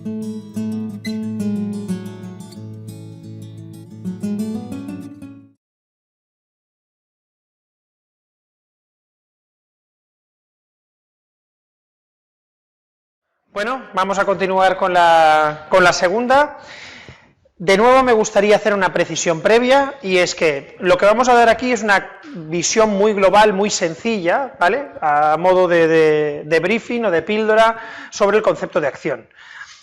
Bueno, vamos a continuar con la segunda. De nuevo me gustaría hacer una precisión previa, y es que lo que vamos a dar aquí es una visión muy global, muy sencilla, ¿vale?, a modo de briefing o de píldora sobre el concepto de acción.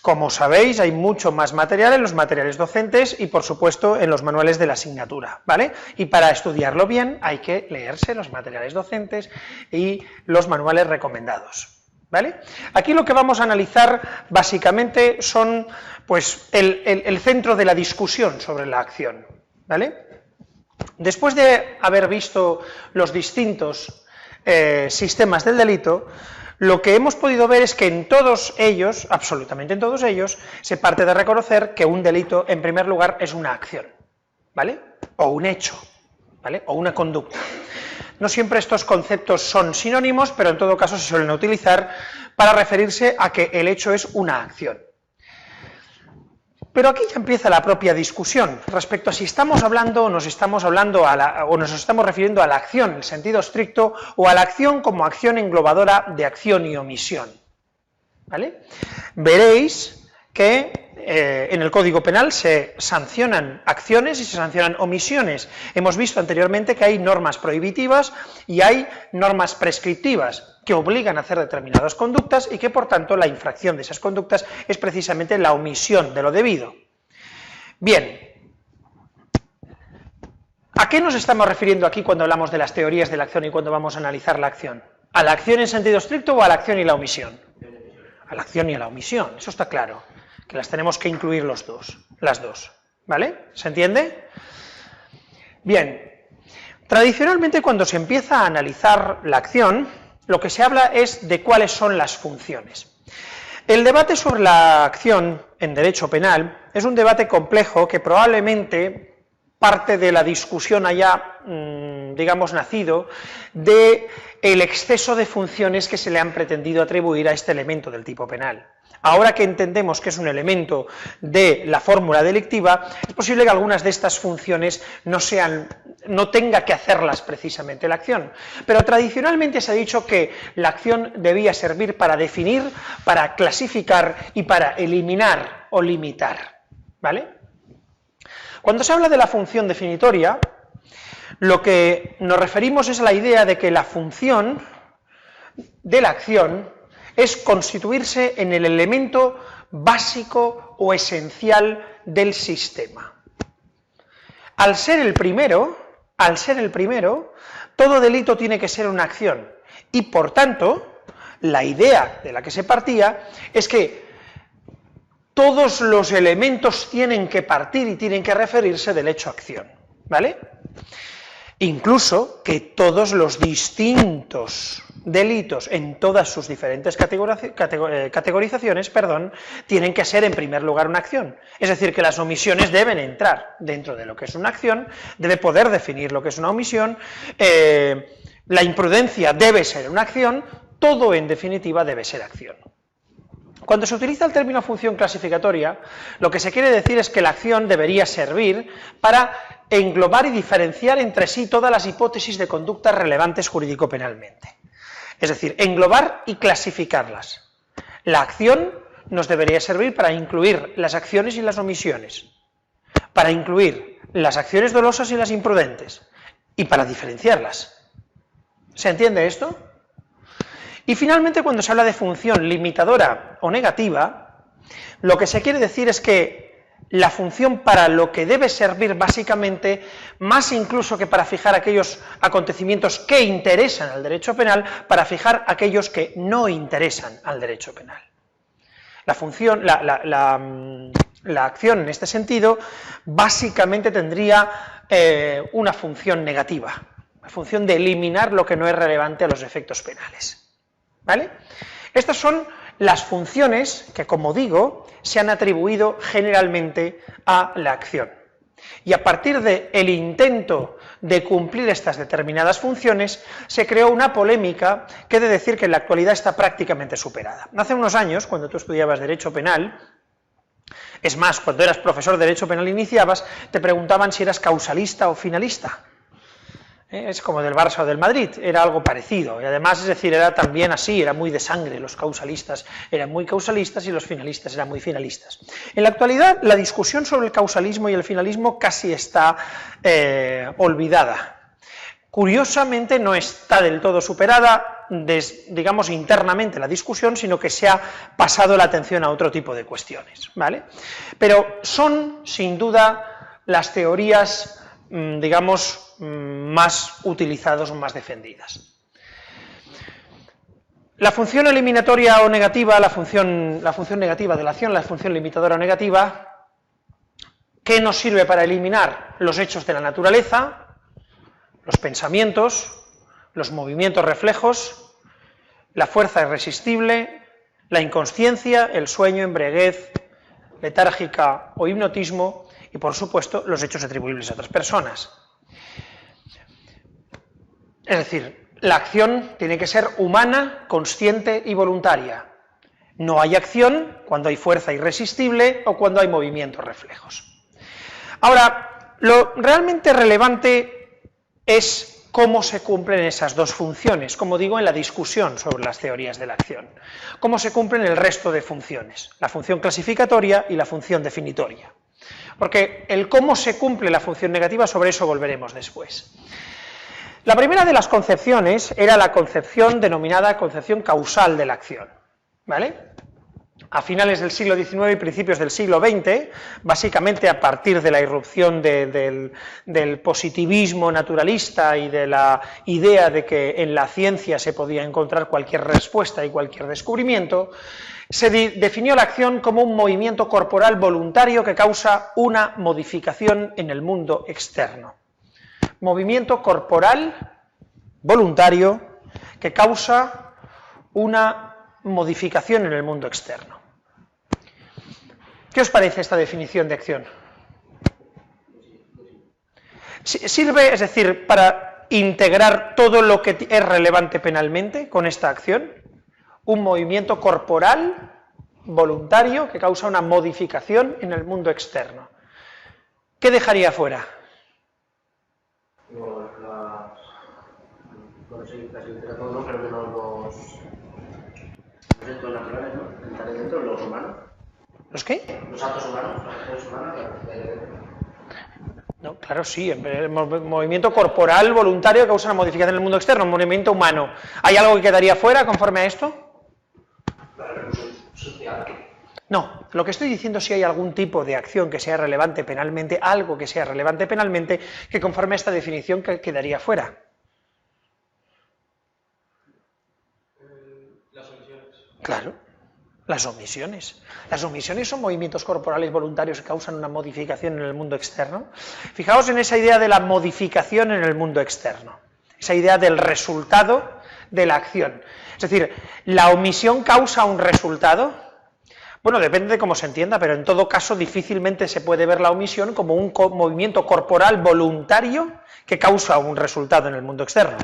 Como sabéis, hay mucho más material en los materiales docentes y, por supuesto, en los manuales de la asignatura, ¿vale? Y para estudiarlo bien hay que leerse los materiales docentes y los manuales recomendados, ¿vale? Aquí lo que vamos a analizar básicamente son, pues, el centro de la discusión sobre la acción, ¿vale? Después de haber visto los distintos sistemas del delito, lo que hemos podido ver es que en todos ellos, absolutamente en todos ellos, se parte de reconocer que un delito, en primer lugar, es una acción, ¿vale?, o un hecho, ¿vale?, o una conducta. No siempre estos conceptos son sinónimos, pero en todo caso se suelen utilizar para referirse a que el hecho es una acción. Pero aquí ya empieza la propia discusión respecto a si estamos hablando o nos estamos refiriendo a la acción en el sentido estricto, o a la acción como acción englobadora de acción y omisión, ¿vale? Veréis que en el Código Penal se sancionan acciones y se sancionan omisiones. Hemos visto anteriormente que hay normas prohibitivas y hay normas prescriptivas que obligan a hacer determinadas conductas y que, por tanto, la infracción de esas conductas es precisamente la omisión de lo debido. Bien, ¿a qué nos estamos refiriendo aquí cuando hablamos de las teorías de la acción y cuando vamos a analizar la acción? ¿A la acción en sentido estricto o a la acción y la omisión? A la acción y a la omisión, eso está claro, que las tenemos que incluir las dos, ¿vale? ¿Se entiende? Bien, tradicionalmente cuando se empieza a analizar la acción, lo que se habla es de cuáles son las funciones. El debate sobre la acción en derecho penal es un debate complejo que probablemente parte de la discusión haya, digamos, nacido del exceso de funciones que se le han pretendido atribuir a este elemento del tipo penal. Ahora que entendemos que es un elemento de la fórmula delictiva, es posible que algunas de estas funciones no tenga que hacerlas precisamente la acción, pero tradicionalmente se ha dicho que la acción debía servir para definir, para clasificar y para eliminar o limitar, ¿vale? Cuando se habla de la función definitoria, lo que nos referimos es a la idea de que la función de la acción es constituirse en el elemento básico o esencial del sistema. Al ser el primero, todo delito tiene que ser una acción, y por tanto, la idea de la que se partía es que todos los elementos tienen que partir y tienen que referirse del hecho acción, ¿vale? Incluso que todos los distintos delitos en todas sus diferentes categorizaciones, tienen que ser en primer lugar una acción. Es decir, que las omisiones deben entrar dentro de lo que es una acción, debe poder definir lo que es una omisión, la imprudencia debe ser una acción, todo en definitiva debe ser acción. Cuando se utiliza el término función clasificatoria, lo que se quiere decir es que la acción debería servir para englobar y diferenciar entre sí todas las hipótesis de conductas relevantes jurídico-penalmente. Es decir, englobar y clasificarlas. La acción nos debería servir para incluir las acciones y las omisiones, para incluir las acciones dolosas y las imprudentes, y para diferenciarlas. ¿Se entiende esto? Y finalmente, cuando se habla de función limitadora o negativa, lo que se quiere decir es que la función para lo que debe servir básicamente, más incluso que para fijar aquellos acontecimientos que interesan al derecho penal, para fijar aquellos que no interesan al derecho penal. La función, la acción en este sentido, básicamente tendría una función negativa, la función de eliminar lo que no es relevante a los efectos penales, ¿vale? Estas son las funciones que, como digo, se han atribuido generalmente a la acción. Y a partir del intento de cumplir estas determinadas funciones, se creó una polémica que he de decir que en la actualidad está prácticamente superada. Hace unos años, cuando tú estudiabas Derecho Penal, Es más, cuando eras profesor de Derecho Penal iniciabas, te preguntaban si eras causalista o finalista. Es como del Barça o del Madrid, era algo parecido, y además, es decir, era también así, era muy de sangre, los causalistas eran muy causalistas y los finalistas eran muy finalistas. En la actualidad, la discusión sobre el causalismo y el finalismo casi está olvidada. Curiosamente, no está del todo superada, digamos, internamente la discusión, sino que se ha pasado la atención a otro tipo de cuestiones, ¿vale? Pero son, sin duda, las teorías, digamos, más utilizadas o más defendidas. La función eliminatoria o negativa, la función negativa de la acción, la función limitadora o negativa, ¿qué nos sirve para eliminar los hechos de la naturaleza? Los pensamientos, los movimientos reflejos, la fuerza irresistible, la inconsciencia, el sueño, embriaguez, letárgica o hipnotismo y, por supuesto, los hechos atribuibles a otras personas. Es decir, la acción tiene que ser humana, consciente y voluntaria. No hay acción cuando hay fuerza irresistible o cuando hay movimientos reflejos. Ahora, lo realmente relevante es cómo se cumplen esas dos funciones, como digo, en la discusión sobre las teorías de la acción. Cómo se cumplen el resto de funciones, la función clasificatoria y la función definitoria. Porque el cómo se cumple la función negativa, sobre eso volveremos después. La primera de las concepciones era la concepción denominada concepción causal de la acción, ¿vale? A finales del siglo XIX y principios del siglo XX, básicamente a partir de la irrupción del positivismo naturalista y de la idea de que en la ciencia se podía encontrar cualquier respuesta y cualquier descubrimiento, se definió la acción como un movimiento corporal voluntario que causa una modificación en el mundo externo. Movimiento corporal voluntario que causa una modificación en el mundo externo. ¿Qué os parece esta definición de acción? ¿Sirve, es decir, para integrar todo lo que es relevante penalmente con esta acción? Un movimiento corporal voluntario que causa una modificación en el mundo externo. ¿Qué dejaría fuera? Todo, pero menos los actos naturales, ¿no? Entraré dentro de los humanos. ¿Los qué? Los actos humanos, No, claro, sí, el movimiento corporal voluntario que causa una modificación en el mundo externo, un movimiento humano. ¿Hay algo que quedaría fuera conforme a esto? No, lo que estoy diciendo es si hay algún tipo de acción que sea relevante penalmente, algo que sea relevante penalmente, que conforme a esta definición quedaría fuera. Las omisiones. Claro, las omisiones. Las omisiones son movimientos corporales voluntarios que causan una modificación en el mundo externo. Fijaos en esa idea de la modificación en el mundo externo, esa idea del resultado de la acción. Es decir, ¿la omisión causa un resultado? Bueno, depende de cómo se entienda, pero en todo caso difícilmente se puede ver la omisión como un movimiento corporal voluntario que causa un resultado en el mundo externo.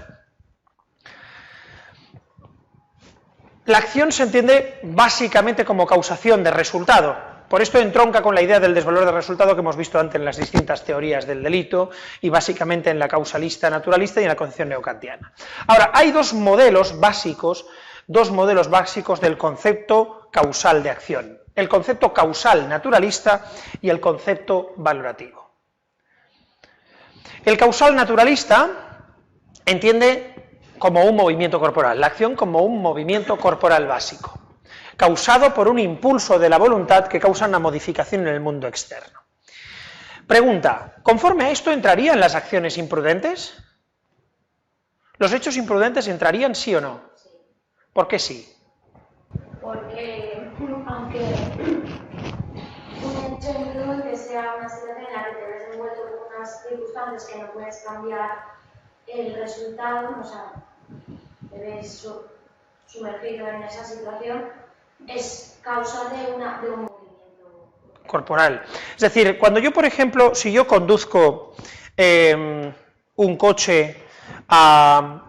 La acción se entiende básicamente como causación de resultado. Por esto entronca con la idea del desvalor de resultado que hemos visto antes en las distintas teorías del delito y básicamente en la causalista naturalista y en la concepción neokantiana. Ahora, hay dos modelos básicos del concepto causal de acción. El concepto causal naturalista y el concepto valorativo. El causal naturalista entiende como un movimiento corporal, la acción como un movimiento corporal básico, causado por un impulso de la voluntad que causa una modificación en el mundo externo. Pregunta, ¿conforme a esto entrarían las acciones imprudentes? ¿Los hechos imprudentes entrarían sí o no? ¿Por qué sí? Porque aunque un hecho imprudente sea una situación en la que te ves envuelto con unas circunstancias que no puedes cambiar el resultado, o sea, te ves sumergido en esa situación, es causa de un movimiento corporal. Es decir, cuando yo, por ejemplo, si yo conduzco un coche a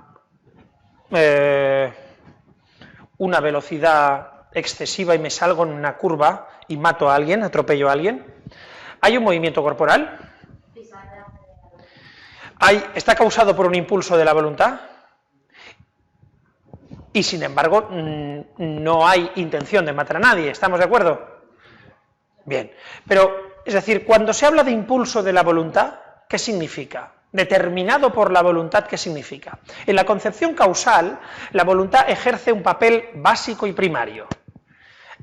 una velocidad excesiva y me salgo en una curva y mato a alguien, atropello a alguien, hay un movimiento corporal, está causado por un impulso de la voluntad y sin embargo no hay intención de matar a nadie, ¿estamos de acuerdo? Bien, pero es decir, cuando se habla de impulso de la voluntad, ¿qué significa? Determinado por la voluntad, ¿qué significa? En la concepción causal, la voluntad ejerce un papel básico y primario.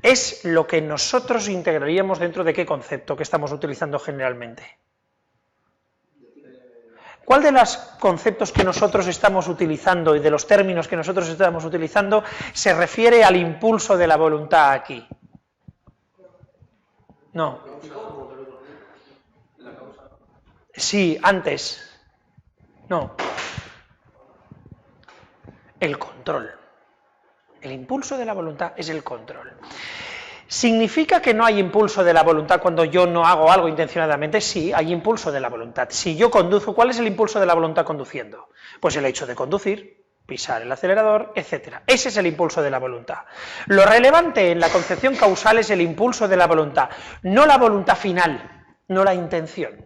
Es lo que nosotros integraríamos dentro de qué concepto que estamos utilizando generalmente. ¿Cuál de los conceptos que nosotros estamos utilizando y de los términos que nosotros estamos utilizando se refiere al impulso de la voluntad aquí? No. Sí, antes. No. El control. El impulso de la voluntad es el control. ¿Significa que no hay impulso de la voluntad cuando yo no hago algo intencionadamente? Sí, hay impulso de la voluntad. Si yo conduzco, ¿cuál es el impulso de la voluntad conduciendo? Pues el hecho de conducir, pisar el acelerador, etc. Ese es el impulso de la voluntad. Lo relevante en la concepción causal es el impulso de la voluntad, no la voluntad final, no la intención,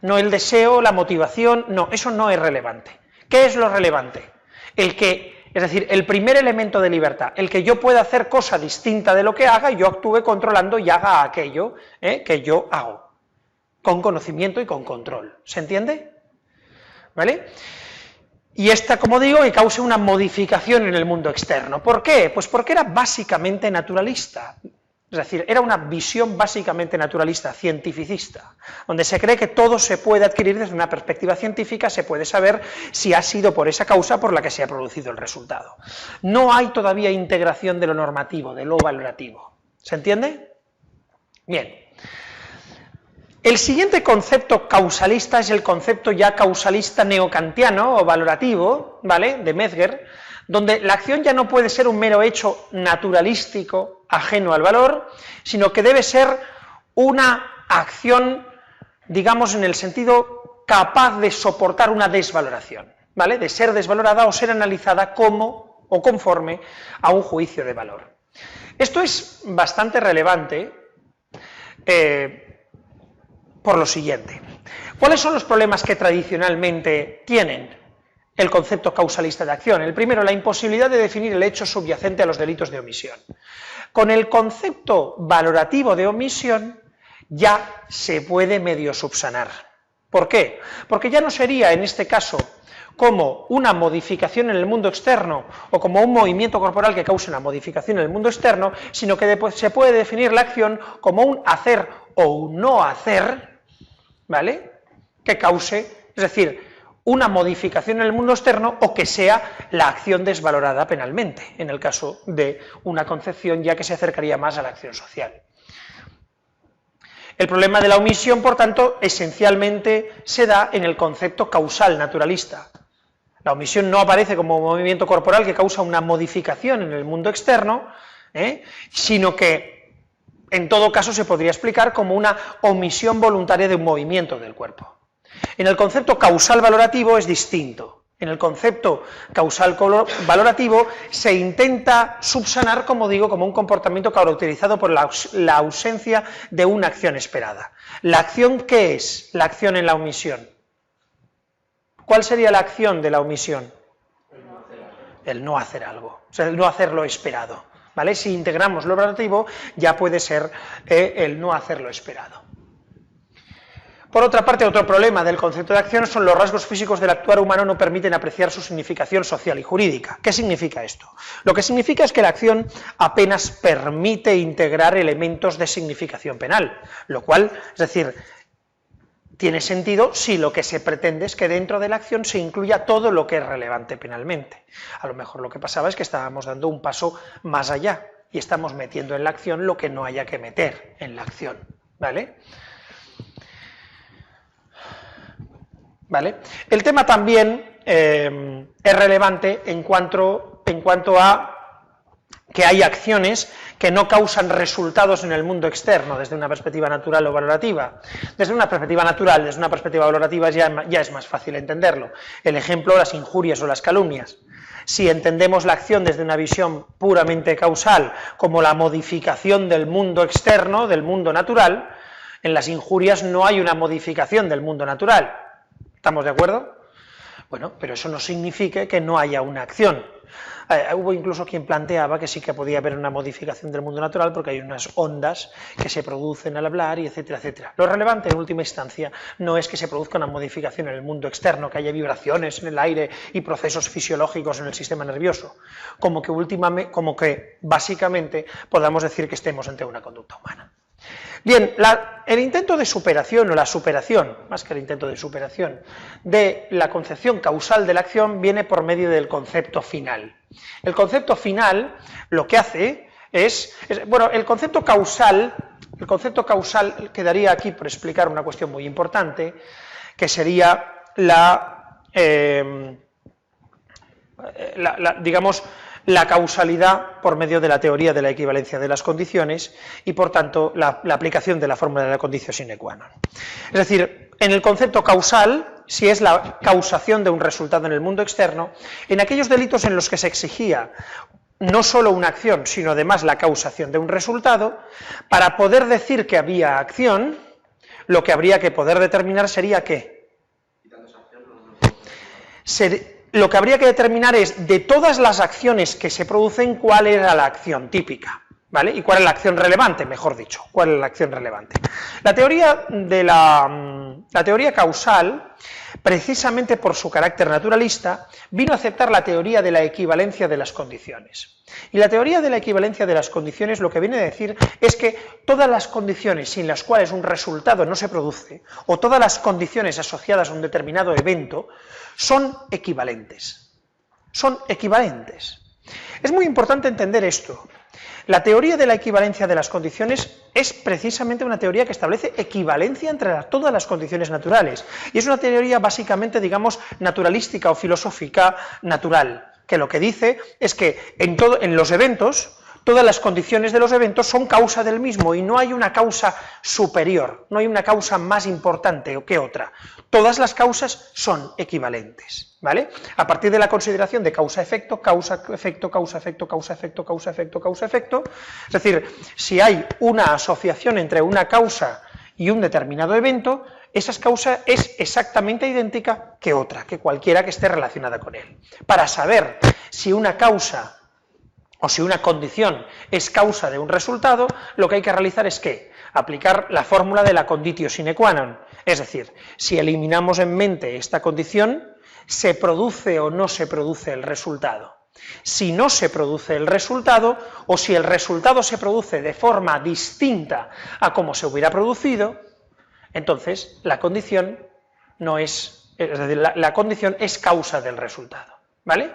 no el deseo, la motivación, no, eso no es relevante. ¿Qué es lo relevante? Es decir, el primer elemento de libertad, el que yo pueda hacer cosa distinta de lo que haga y yo actúe controlando y haga aquello que yo hago, con conocimiento y con control. ¿Se entiende? ¿Vale? Y esta, como digo, que cause una modificación en el mundo externo. ¿Por qué? Pues porque era básicamente naturalista. Es decir, era una visión básicamente naturalista, cientificista, donde se cree que todo se puede adquirir desde una perspectiva científica, se puede saber si ha sido por esa causa por la que se ha producido el resultado. No hay todavía integración de lo normativo, de lo valorativo. ¿Se entiende? Bien. El siguiente concepto causalista es el concepto ya causalista neocantiano o valorativo, ¿vale?, de Metzger, donde la acción ya no puede ser un mero hecho naturalístico ajeno al valor, sino que debe ser una acción, digamos, en el sentido capaz de soportar una desvaloración, ¿vale?, de ser desvalorada o ser analizada como o conforme a un juicio de valor. Esto es bastante relevante por lo siguiente. ¿Cuáles son los problemas que tradicionalmente tienen el concepto causalista de acción? El primero, la imposibilidad de definir el hecho subyacente a los delitos de omisión. Con el concepto valorativo de omisión ya se puede medio subsanar. ¿Por qué? Porque ya no sería, en este caso, como una modificación en el mundo externo o como un movimiento corporal que cause una modificación en el mundo externo, sino que se puede definir la acción como un hacer o un no hacer, ¿vale?, que cause, es decir, una modificación en el mundo externo o que sea la acción desvalorada penalmente, en el caso de una concepción ya que se acercaría más a la acción social. El problema de la omisión, por tanto, esencialmente se da en el concepto causal naturalista. La omisión no aparece como movimiento corporal que causa una modificación en el mundo externo, sino que en todo caso se podría explicar como una omisión voluntaria de un movimiento del cuerpo. En el concepto causal valorativo es distinto. En el concepto causal valorativo se intenta subsanar, como digo, como un comportamiento caracterizado por la ausencia de una acción esperada. ¿La acción qué es? La acción en la omisión. ¿Cuál sería la acción de la omisión? El no hacer algo, o sea, el no hacer lo esperado, ¿vale? Si integramos lo valorativo, ya puede ser el no hacer lo esperado. Por otra parte, otro problema del concepto de acción son los rasgos físicos del actuar humano no permiten apreciar su significación social y jurídica. ¿Qué significa esto? Lo que significa es que la acción apenas permite integrar elementos de significación penal, lo cual, es decir, tiene sentido si lo que se pretende es que dentro de la acción se incluya todo lo que es relevante penalmente. A lo mejor lo que pasaba es que estábamos dando un paso más allá y estamos metiendo en la acción lo que no haya que meter en la acción, ¿vale? ¿Vale? El tema también es relevante en cuanto a que hay acciones que no causan resultados en el mundo externo, desde una perspectiva natural o valorativa. Desde una perspectiva natural, desde una perspectiva valorativa ya es más fácil entenderlo. El ejemplo, las injurias o las calumnias. Si entendemos la acción desde una visión puramente causal, como la modificación del mundo externo, del mundo natural, en las injurias no hay una modificación del mundo natural. ¿Estamos de acuerdo? Bueno, pero eso no significa que no haya una acción. Hubo incluso quien planteaba que sí que podía haber una modificación del mundo natural porque hay unas ondas que se producen al hablar y etcétera, etcétera. Lo relevante en última instancia no es que se produzca una modificación en el mundo externo, que haya vibraciones en el aire y procesos fisiológicos en el sistema nervioso, como que básicamente podamos decir que estemos ante una conducta humana. Bien, el intento de superación o la superación, más que el intento de superación, de la concepción causal de la acción viene por medio del concepto final. El concepto final lo que hace bueno, el concepto causal quedaría aquí por explicar una cuestión muy importante, que sería digamos, la causalidad por medio de la teoría de la equivalencia de las condiciones y, por tanto, la aplicación de la fórmula de la conditio sine qua non. Es decir, en el concepto causal, si es la causación de un resultado en el mundo externo, en aquellos delitos en los que se exigía no solo una acción, sino además la causación de un resultado, para poder decir que había acción, lo que habría que poder determinar sería ¿qué? Lo que habría que determinar es, de todas las acciones que se producen, cuál era la acción típica, ¿vale? Y cuál es la acción relevante, mejor dicho, cuál es la acción relevante. La teoría causal, precisamente por su carácter naturalista, vino a aceptar la teoría de la equivalencia de las condiciones. Y la teoría de la equivalencia de las condiciones lo que viene a decir es que todas las condiciones sin las cuales un resultado no se produce, o todas las condiciones asociadas a un determinado evento, son equivalentes. Son equivalentes. Es muy importante entender esto. La teoría de la equivalencia de las condiciones es precisamente una teoría que establece equivalencia entre todas las condiciones naturales. Y es una teoría básicamente, digamos, naturalística o filosófica natural, que lo que dice es que en los eventos, todas las condiciones de los eventos son causa del mismo y no hay una causa superior, no hay una causa más importante que otra. Todas las causas son equivalentes, ¿vale? A partir de la consideración de causa-efecto, causa-efecto, causa-efecto, causa-efecto, causa-efecto, causa-efecto, es decir, si hay una asociación entre una causa y un determinado evento, esa causa es exactamente idéntica que otra, que cualquiera que esté relacionada con él. Para saber si una causa o si una condición es causa de un resultado, lo que hay que realizar es ¿qué? Aplicar la fórmula de la conditio sine qua non. Es decir, si eliminamos en mente esta condición, ¿se produce o no se produce el resultado? Si no se produce el resultado, o si el resultado se produce de forma distinta a como se hubiera producido, entonces la condición la condición es causa del resultado, ¿vale?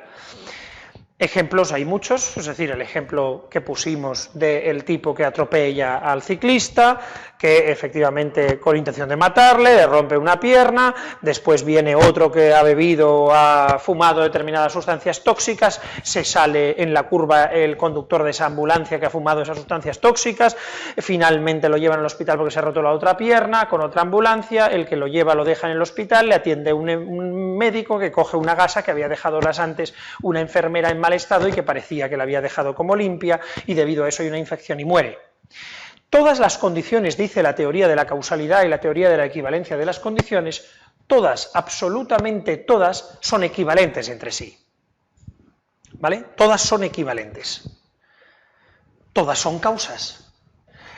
Ejemplos hay muchos, es decir, el ejemplo que pusimos del tipo que atropella al ciclista, que efectivamente con intención de matarle, le rompe una pierna, después viene otro que ha bebido, ha fumado determinadas sustancias tóxicas, se sale en la curva el conductor de esa ambulancia que ha fumado esas sustancias tóxicas, finalmente lo llevan al hospital porque se ha roto la otra pierna, con otra ambulancia, el que lo lleva lo deja en el hospital, le atiende un médico que coge una gasa que había dejado horas antes una enfermera en mal estado y que parecía que la había dejado como limpia y debido a eso hay una infección y muere. Todas las condiciones, dice la teoría de la causalidad y la teoría de la equivalencia de las condiciones, todas, absolutamente todas, son equivalentes entre sí. ¿Vale? Todas son equivalentes. Todas son causas.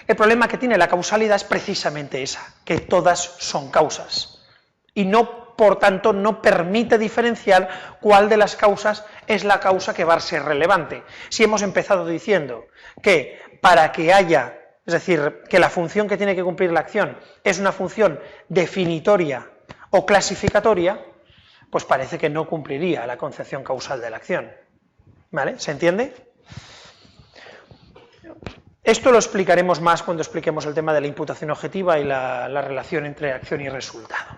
El problema que tiene la causalidad es precisamente esa, que todas son causas. Y no, por tanto, no permite diferenciar cuál de las causas es la causa que va a ser relevante. Si hemos empezado diciendo que para que haya, es decir, que la función que tiene que cumplir la acción es una función definitoria o clasificatoria, pues parece que no cumpliría la concepción causal de la acción. ¿Vale? ¿Se entiende? Esto lo explicaremos más cuando expliquemos el tema de la imputación objetiva y la relación entre acción y resultado.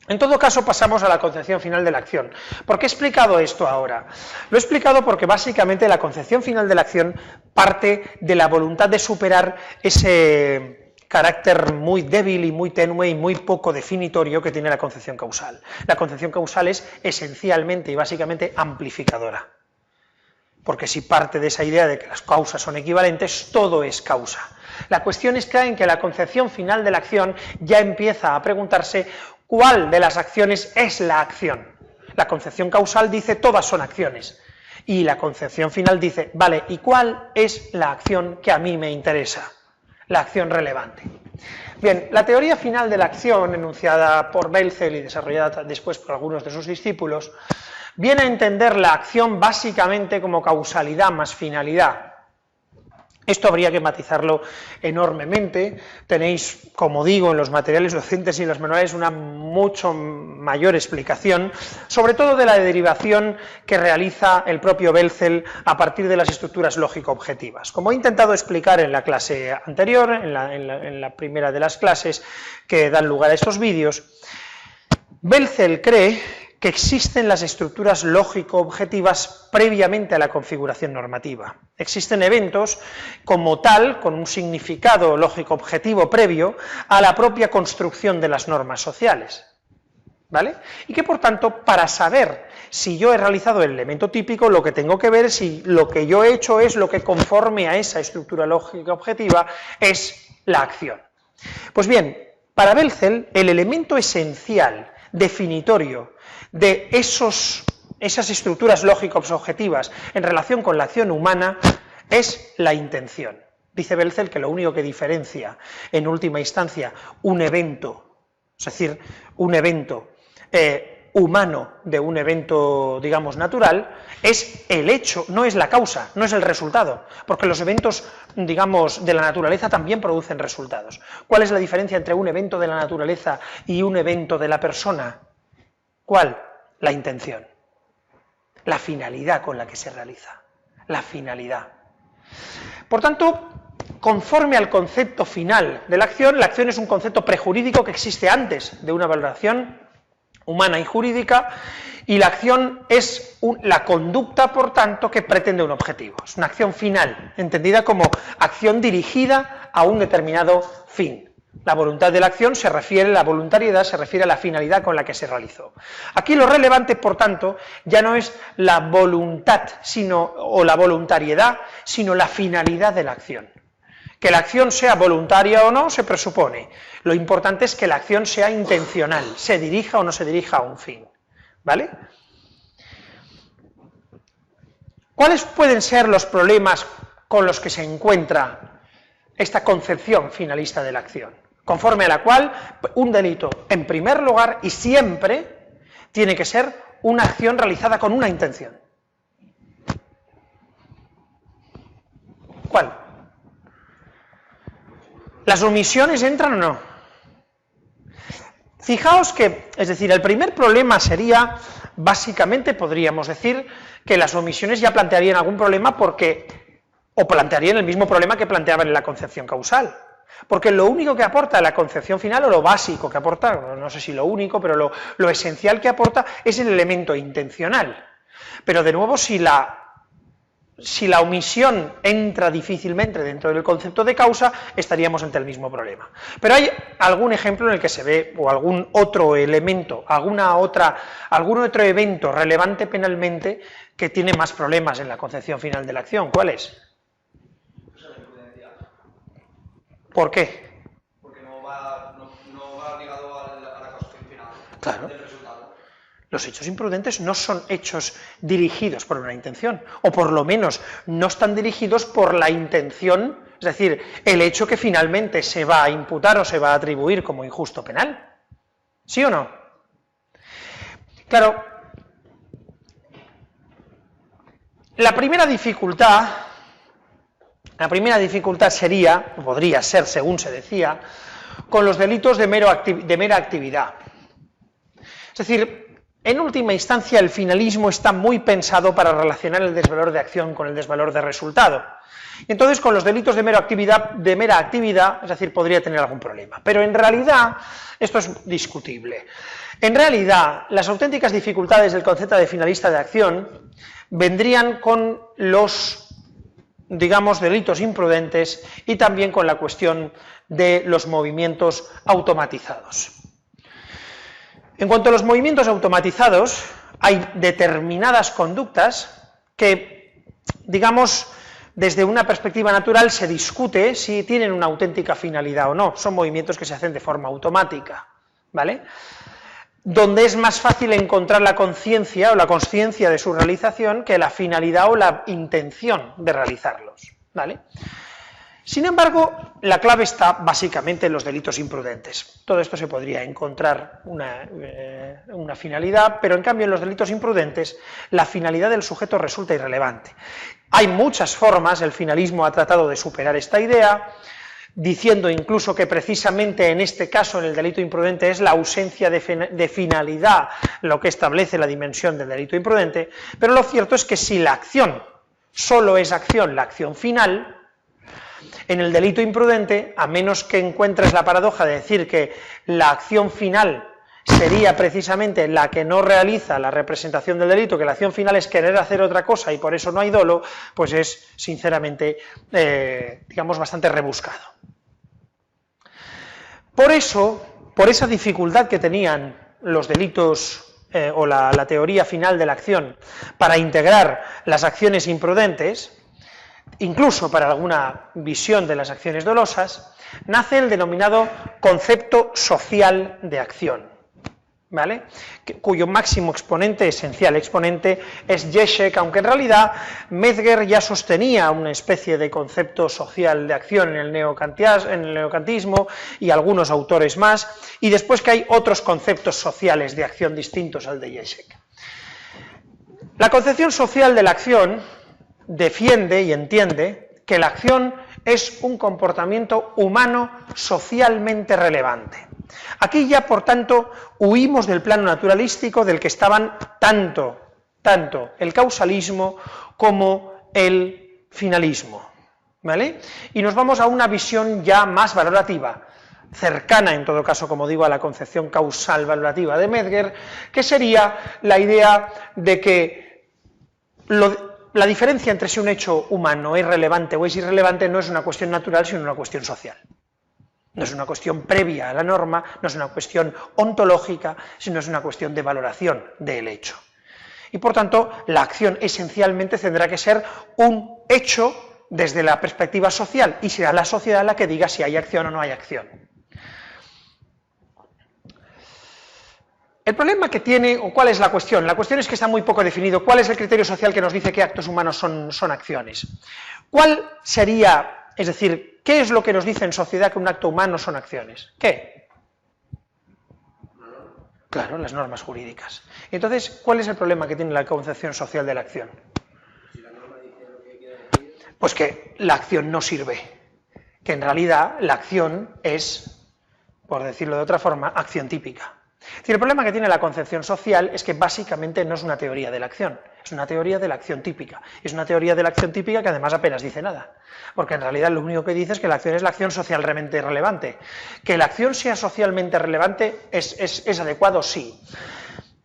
En todo caso, pasamos a la concepción final de la acción. ¿Por qué he explicado esto ahora? Lo he explicado porque básicamente la concepción final de la acción parte de la voluntad de superar ese carácter muy débil y muy tenue y muy poco definitorio que tiene la concepción causal. La concepción causal es esencialmente y básicamente amplificadora, porque si parte de esa idea de que las causas son equivalentes, todo es causa. La cuestión está en que la concepción final de la acción ya empieza a preguntarse ¿cuál de las acciones es la acción? La concepción causal dice todas son acciones, y la concepción final dice, vale, ¿y cuál es la acción que a mí me interesa? La acción relevante. Bien, la teoría final de la acción, enunciada por Belzel y desarrollada después por algunos de sus discípulos, viene a entender la acción básicamente como causalidad más finalidad. Esto habría que matizarlo enormemente, tenéis, como digo, en los materiales docentes y en los manuales una mucho mayor explicación, sobre todo de la derivación que realiza el propio Belzel a partir de las estructuras lógico-objetivas. Como he intentado explicar en la clase anterior, en la primera de las clases que dan lugar a estos vídeos, Belzel cree que existen las estructuras lógico-objetivas previamente a la configuración normativa. Existen eventos como tal, con un significado lógico-objetivo previo a la propia construcción de las normas sociales, ¿vale? Y que por tanto, para saber si yo he realizado el elemento típico, lo que tengo que ver es si lo que yo he hecho es lo que conforme a esa estructura lógico-objetiva es la acción. Pues bien, para Belzel, el elemento esencial, definitorio, de esas estructuras lógicas objetivas en relación con la acción humana es la intención. Dice Belzel que lo único que diferencia en última instancia un evento, es decir, un evento humano de un evento, digamos, natural, es el hecho, no es la causa, no es el resultado, porque los eventos, digamos, de la naturaleza también producen resultados. ¿Cuál es la diferencia entre un evento de la naturaleza y un evento de la persona? ¿Cuál? La intención, la finalidad con la que se realiza, la finalidad. Por tanto, conforme al concepto final de la acción es un concepto prejurídico que existe antes de una valoración humana y jurídica, y la acción es la conducta, por tanto, que pretende un objetivo. Es una acción final, entendida como acción dirigida a un determinado fin. La voluntad de la acción se refiere, la voluntariedad se refiere a la finalidad con la que se realizó. Aquí lo relevante, por tanto, ya no es la voluntad o la voluntariedad, sino la finalidad de la acción. Que la acción sea voluntaria o no se presupone. Lo importante es que la acción sea intencional, se dirija o no se dirija a un fin. ¿Vale? ¿Cuáles pueden ser los problemas con los que se encuentra esta concepción finalista de la acción? Conforme a la cual un delito, en primer lugar y siempre, tiene que ser una acción realizada con una intención. ¿Cuál? ¿Las omisiones entran o no? Fijaos que, es decir, el primer problema sería, básicamente podríamos decir, que las omisiones ya plantearían algún problema o plantearían el mismo problema que planteaban en la concepción causal. Porque lo único que aporta la concepción final, o lo básico que aporta, no sé si lo único, pero lo esencial que aporta es el elemento intencional. Pero de nuevo, si la omisión entra difícilmente dentro del concepto de causa, estaríamos ante el mismo problema. Pero hay algún ejemplo en el que se ve, o algún otro elemento, algún otro evento relevante penalmente que tiene más problemas en la concepción final de la acción. ¿Cuál es? ¿Por qué? Porque no va ligado a la causación final. Claro. Del resultado. Los hechos imprudentes no son hechos dirigidos por una intención, o por lo menos no están dirigidos por la intención, es decir, el hecho que finalmente se va a imputar o se va a atribuir como injusto penal. ¿Sí o no? Claro, la primera dificultad sería, podría ser, según se decía, con los delitos de mera actividad. Es decir, en última instancia, el finalismo está muy pensado para relacionar el desvalor de acción con el desvalor de resultado. Entonces, con los delitos de mera actividad, es decir, podría tener algún problema. Pero en realidad, esto es discutible. En realidad, las auténticas dificultades del concepto de finalista de acción vendrían con los, digamos, delitos imprudentes y también con la cuestión de los movimientos automatizados. En cuanto a los movimientos automatizados, hay determinadas conductas que, digamos, desde una perspectiva natural se discute si tienen una auténtica finalidad o no. Son movimientos que se hacen de forma automática, ¿vale? Donde es más fácil encontrar la conciencia o la consciencia de su realización que la finalidad o la intención de realizarlos, ¿vale? Sin embargo, la clave está básicamente en los delitos imprudentes. Todo esto se podría encontrar una finalidad, pero en cambio en los delitos imprudentes la finalidad del sujeto resulta irrelevante. Hay muchas formas, el finalismo ha tratado de superar esta idea, diciendo incluso que precisamente en este caso, en el delito imprudente, es la ausencia de finalidad lo que establece la dimensión del delito imprudente, pero lo cierto es que si la acción solo es acción, la acción final, en el delito imprudente, a menos que encuentres la paradoja de decir que la acción final sería precisamente la que no realiza la representación del delito, que la acción final es querer hacer otra cosa y por eso no hay dolo, pues es, sinceramente, digamos, bastante rebuscado. Por eso, por esa dificultad que tenían los delitos o la teoría final de la acción para integrar las acciones imprudentes, incluso para alguna visión de las acciones dolosas, nace el denominado concepto social de acción, ¿vale? Cuyo máximo exponente, esencial exponente, es Ježek, aunque en realidad Metzger ya sostenía una especie de concepto social de acción en el neocantismo y algunos autores más, y después que hay otros conceptos sociales de acción distintos al de Ježek. La concepción social de la acción defiende y entiende que la acción es un comportamiento humano socialmente relevante. Aquí ya, por tanto, huimos del plano naturalístico del que estaban tanto el causalismo como el finalismo, ¿vale? Y nos vamos a una visión ya más valorativa, cercana en todo caso, como digo, a la concepción causal valorativa de Metzger, que sería la idea de que la diferencia entre si un hecho humano es relevante o es irrelevante no es una cuestión natural, sino una cuestión social. No es una cuestión previa a la norma, no es una cuestión ontológica, sino es una cuestión de valoración del hecho. Y por tanto, la acción esencialmente tendrá que ser un hecho desde la perspectiva social, y será la sociedad la que diga si hay acción o no hay acción. El problema que tiene, o cuál es la cuestión es que está muy poco definido, cuál es el criterio social que nos dice qué actos humanos son acciones. ¿Cuál sería, es decir, qué es lo que nos dice en sociedad que un acto humano son acciones? ¿Qué? Claro, las normas jurídicas. Entonces, ¿cuál es el problema que tiene la concepción social de la acción? Pues que la acción no sirve, que en realidad la acción es, por decirlo de otra forma, acción típica. Es decir, el problema que tiene la concepción social es que básicamente no es una teoría de la acción, es una teoría de la acción típica. Es una teoría de la acción típica que además apenas dice nada, porque en realidad lo único que dice es que la acción es la acción socialmente relevante. Que la acción sea socialmente relevante es adecuado, sí.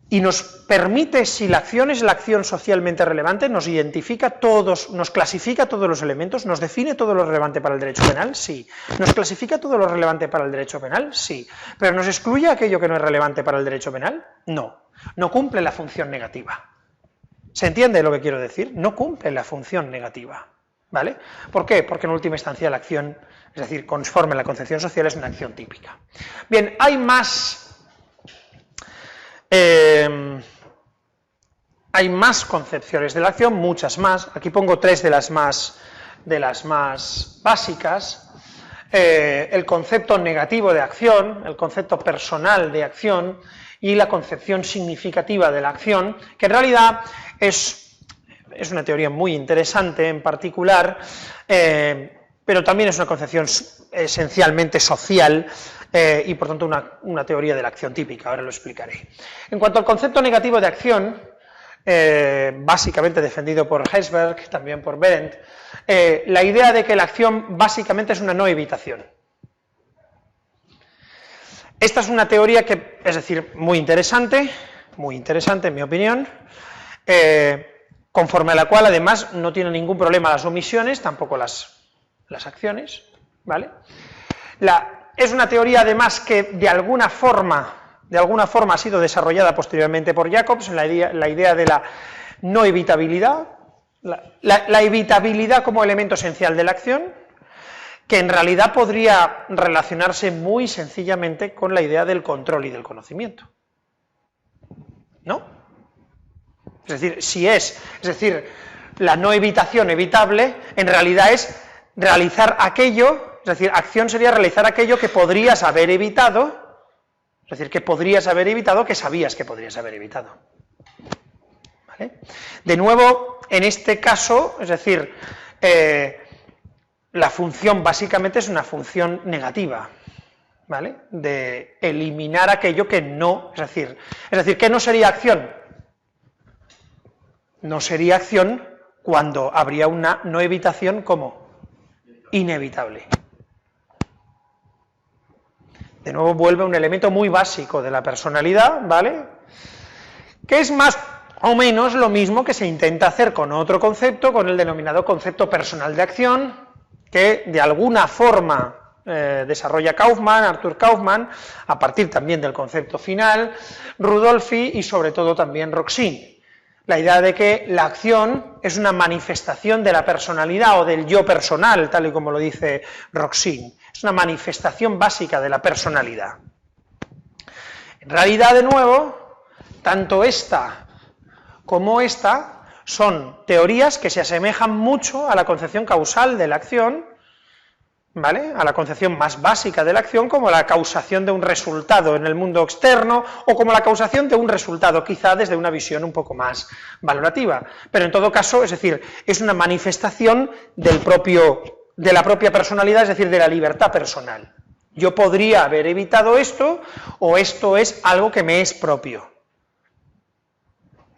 Y nos permite, si la acción es la acción socialmente relevante, nos identifica todos, nos clasifica todos los elementos, nos define todo lo relevante para el derecho penal, sí. Nos clasifica todo lo relevante para el derecho penal, sí. Pero ¿nos excluye aquello que no es relevante para el derecho penal? No. No cumple la función negativa. ¿Se entiende lo que quiero decir? No cumple la función negativa, ¿vale? ¿Por qué? Porque en última instancia la acción, es decir, conforme a la concepción social, es una acción típica. Bien, hay más concepciones de la acción, muchas más. Aquí pongo tres de las más básicas. El concepto negativo de acción, el concepto personal de acción y la concepción significativa de la acción, que en realidad es una teoría muy interesante en particular, pero también es una concepción esencialmente social y por tanto una teoría de la acción típica, ahora lo explicaré. En cuanto al concepto negativo de acción, básicamente defendido por Herzberg, también por Berendt, la idea de que la acción básicamente es una no evitación. Esta es una teoría que, es decir, muy interesante en mi opinión, conforme a la cual además no tiene ningún problema las omisiones, tampoco las acciones, ¿vale? Es una teoría además que de alguna forma ha sido desarrollada posteriormente por Jacobs, la idea de la no evitabilidad, la evitabilidad como elemento esencial de la acción, que en realidad podría relacionarse muy sencillamente con la idea del control y del conocimiento, ¿no? Es decir, la no evitación evitable en realidad es realizar aquello, es decir, acción sería realizar aquello que podrías haber evitado, es decir, que podrías haber evitado, que sabías que podrías haber evitado. ¿Vale? De nuevo, en este caso, es decir, la función básicamente es una función negativa, ¿vale? De eliminar aquello que no, es decir, ¿qué no sería acción? No sería acción cuando habría una no evitación como inevitable. De nuevo vuelve un elemento muy básico de la personalidad, ¿vale? Que es más o menos lo mismo que se intenta hacer con otro concepto, con el denominado concepto personal de acción, que de alguna forma desarrolla Arthur Kaufmann, a partir también del concepto final, Rudolphi y sobre todo también Roxin. La idea de que la acción es una manifestación de la personalidad o del yo personal, tal y como lo dice Roxin. Es una manifestación básica de la personalidad. En realidad, de nuevo, tanto esta como esta son teorías que se asemejan mucho a la concepción causal de la acción, ¿vale? A la concepción más básica de la acción, como la causación de un resultado en el mundo externo, o como la causación de un resultado, quizá desde una visión un poco más valorativa. Pero en todo caso, es decir, es una manifestación de la propia personalidad, es decir, de la libertad personal. Yo podría haber evitado esto, o esto es algo que me es propio.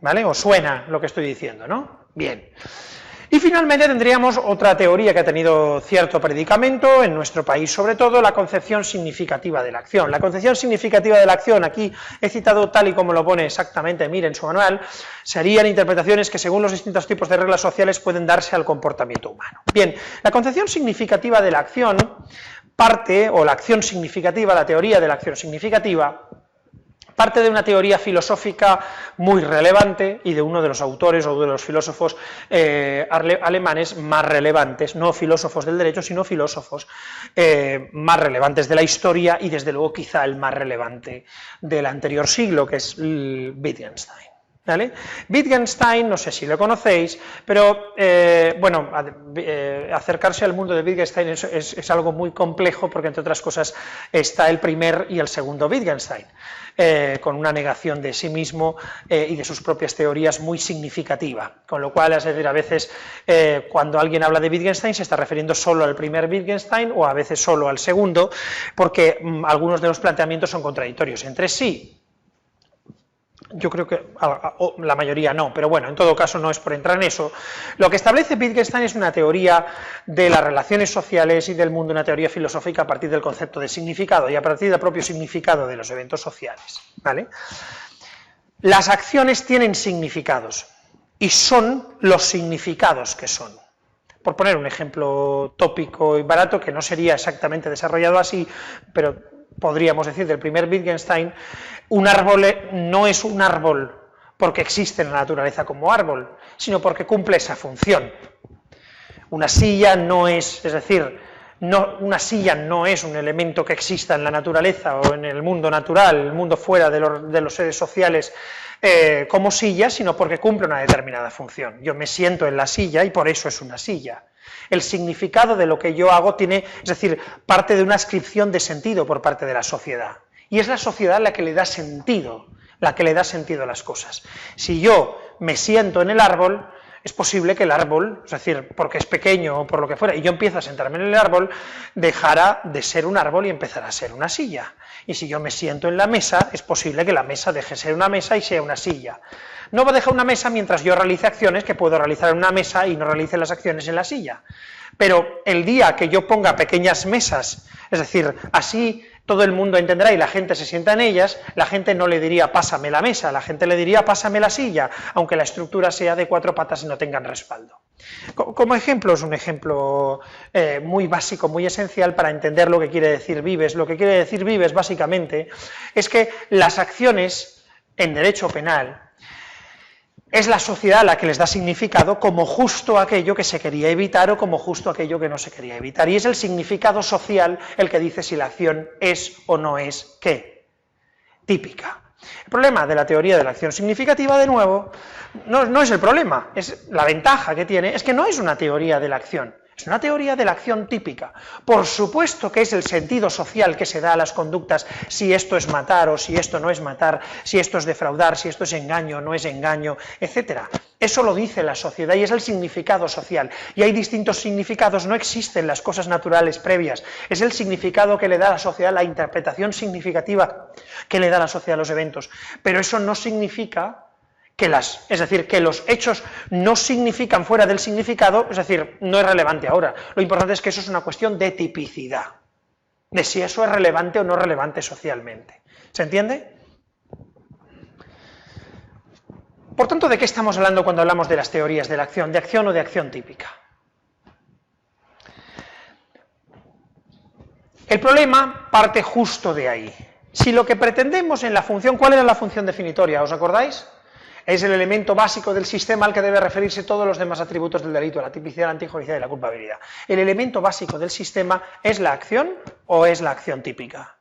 ¿Vale? ¿Os suena lo que estoy diciendo, no? Bien. Y finalmente tendríamos otra teoría que ha tenido cierto predicamento, en nuestro país sobre todo, la concepción significativa de la acción. La concepción significativa de la acción, aquí he citado tal y como lo pone exactamente Mir en su manual, serían interpretaciones que según los distintos tipos de reglas sociales pueden darse al comportamiento humano. Bien, la concepción significativa de la acción parte, o la acción significativa, la teoría de la acción significativa, parte de una teoría filosófica muy relevante y de uno de los autores o de los filósofos alemanes más relevantes, no filósofos del derecho, sino filósofos más relevantes de la historia y desde luego quizá el más relevante del anterior siglo, que es Wittgenstein. ¿Vale? Wittgenstein, no sé si lo conocéis, pero bueno, acercarse al mundo de Wittgenstein es algo muy complejo porque entre otras cosas está el primer y el segundo Wittgenstein, con una negación de sí mismo y de sus propias teorías muy significativa, con lo cual, es decir, a veces cuando alguien habla de Wittgenstein se está refiriendo solo al primer Wittgenstein o a veces solo al segundo, porque algunos de los planteamientos son contradictorios entre sí. Yo creo que la mayoría no, pero bueno, en todo caso no es por entrar en eso. Lo que establece Wittgenstein es una teoría de las relaciones sociales y del mundo, una teoría filosófica a partir del concepto de significado y a partir del propio significado de los eventos sociales, ¿vale? Las acciones tienen significados y son los significados que son. Por poner un ejemplo tópico y barato, que no sería exactamente desarrollado así, pero podríamos decir del primer Wittgenstein, un árbol no es un árbol porque existe en la naturaleza como árbol, sino porque cumple esa función. Una silla no es decir, una silla no es un elemento que exista en la naturaleza o en el mundo natural, el mundo fuera de los seres sociales como silla, sino porque cumple una determinada función. Yo me siento en la silla y por eso es una silla. El significado de lo que yo hago tiene, es decir, parte de una ascripción de sentido por parte de la sociedad. Y es la sociedad la que le da sentido a las cosas. Si yo me siento en el árbol, es posible que el árbol, es decir, porque es pequeño o por lo que fuera, y yo empiezo a sentarme en el árbol, dejará de ser un árbol y empezará a ser una silla. Y si yo me siento en la mesa, es posible que la mesa deje de ser una mesa y sea una silla. No va a dejar una mesa mientras yo realice acciones que puedo realizar en una mesa y no realice las acciones en la silla. Pero el día que yo ponga pequeñas mesas, es decir, así todo el mundo entenderá y la gente se sienta en ellas, la gente no le diría pásame la mesa, la gente le diría pásame la silla, aunque la estructura sea de 4 patas y no tengan respaldo. Como ejemplo, es un ejemplo muy básico, muy esencial para entender lo que quiere decir Vives. Lo que quiere decir Vives, básicamente, es que las acciones en derecho penal es la sociedad a la que les da significado como justo aquello que se quería evitar o como justo aquello que no se quería evitar. Y es el significado social el que dice si la acción es o no es, ¿qué? Típica. El problema de la teoría de la acción significativa, de nuevo, no es el problema, es la ventaja que tiene, es que no es una teoría de la acción. Es una teoría de la acción típica. Por supuesto que es el sentido social que se da a las conductas, si esto es matar o si esto no es matar, si esto es defraudar, si esto es engaño o no es engaño, etc. Eso lo dice la sociedad y es el significado social. Y hay distintos significados, no existen las cosas naturales previas. Es el significado que le da a la sociedad, la interpretación significativa que le da a la sociedad a los eventos. Pero eso no significa que los hechos no significan fuera del significado, es decir, no es relevante ahora. Lo importante es que eso es una cuestión de tipicidad, de si eso es relevante o no relevante socialmente. ¿Se entiende? Por tanto, ¿de qué estamos hablando cuando hablamos de las teorías de la acción? ¿De acción o de acción típica? El problema parte justo de ahí. Si lo que pretendemos en la función, ¿cuál era la función definitoria? ¿Os acordáis? Es el elemento básico del sistema al que debe referirse todos los demás atributos del delito, la tipicidad, la antijuricidad y la culpabilidad. El elemento básico del sistema ¿es la acción o es la acción típica?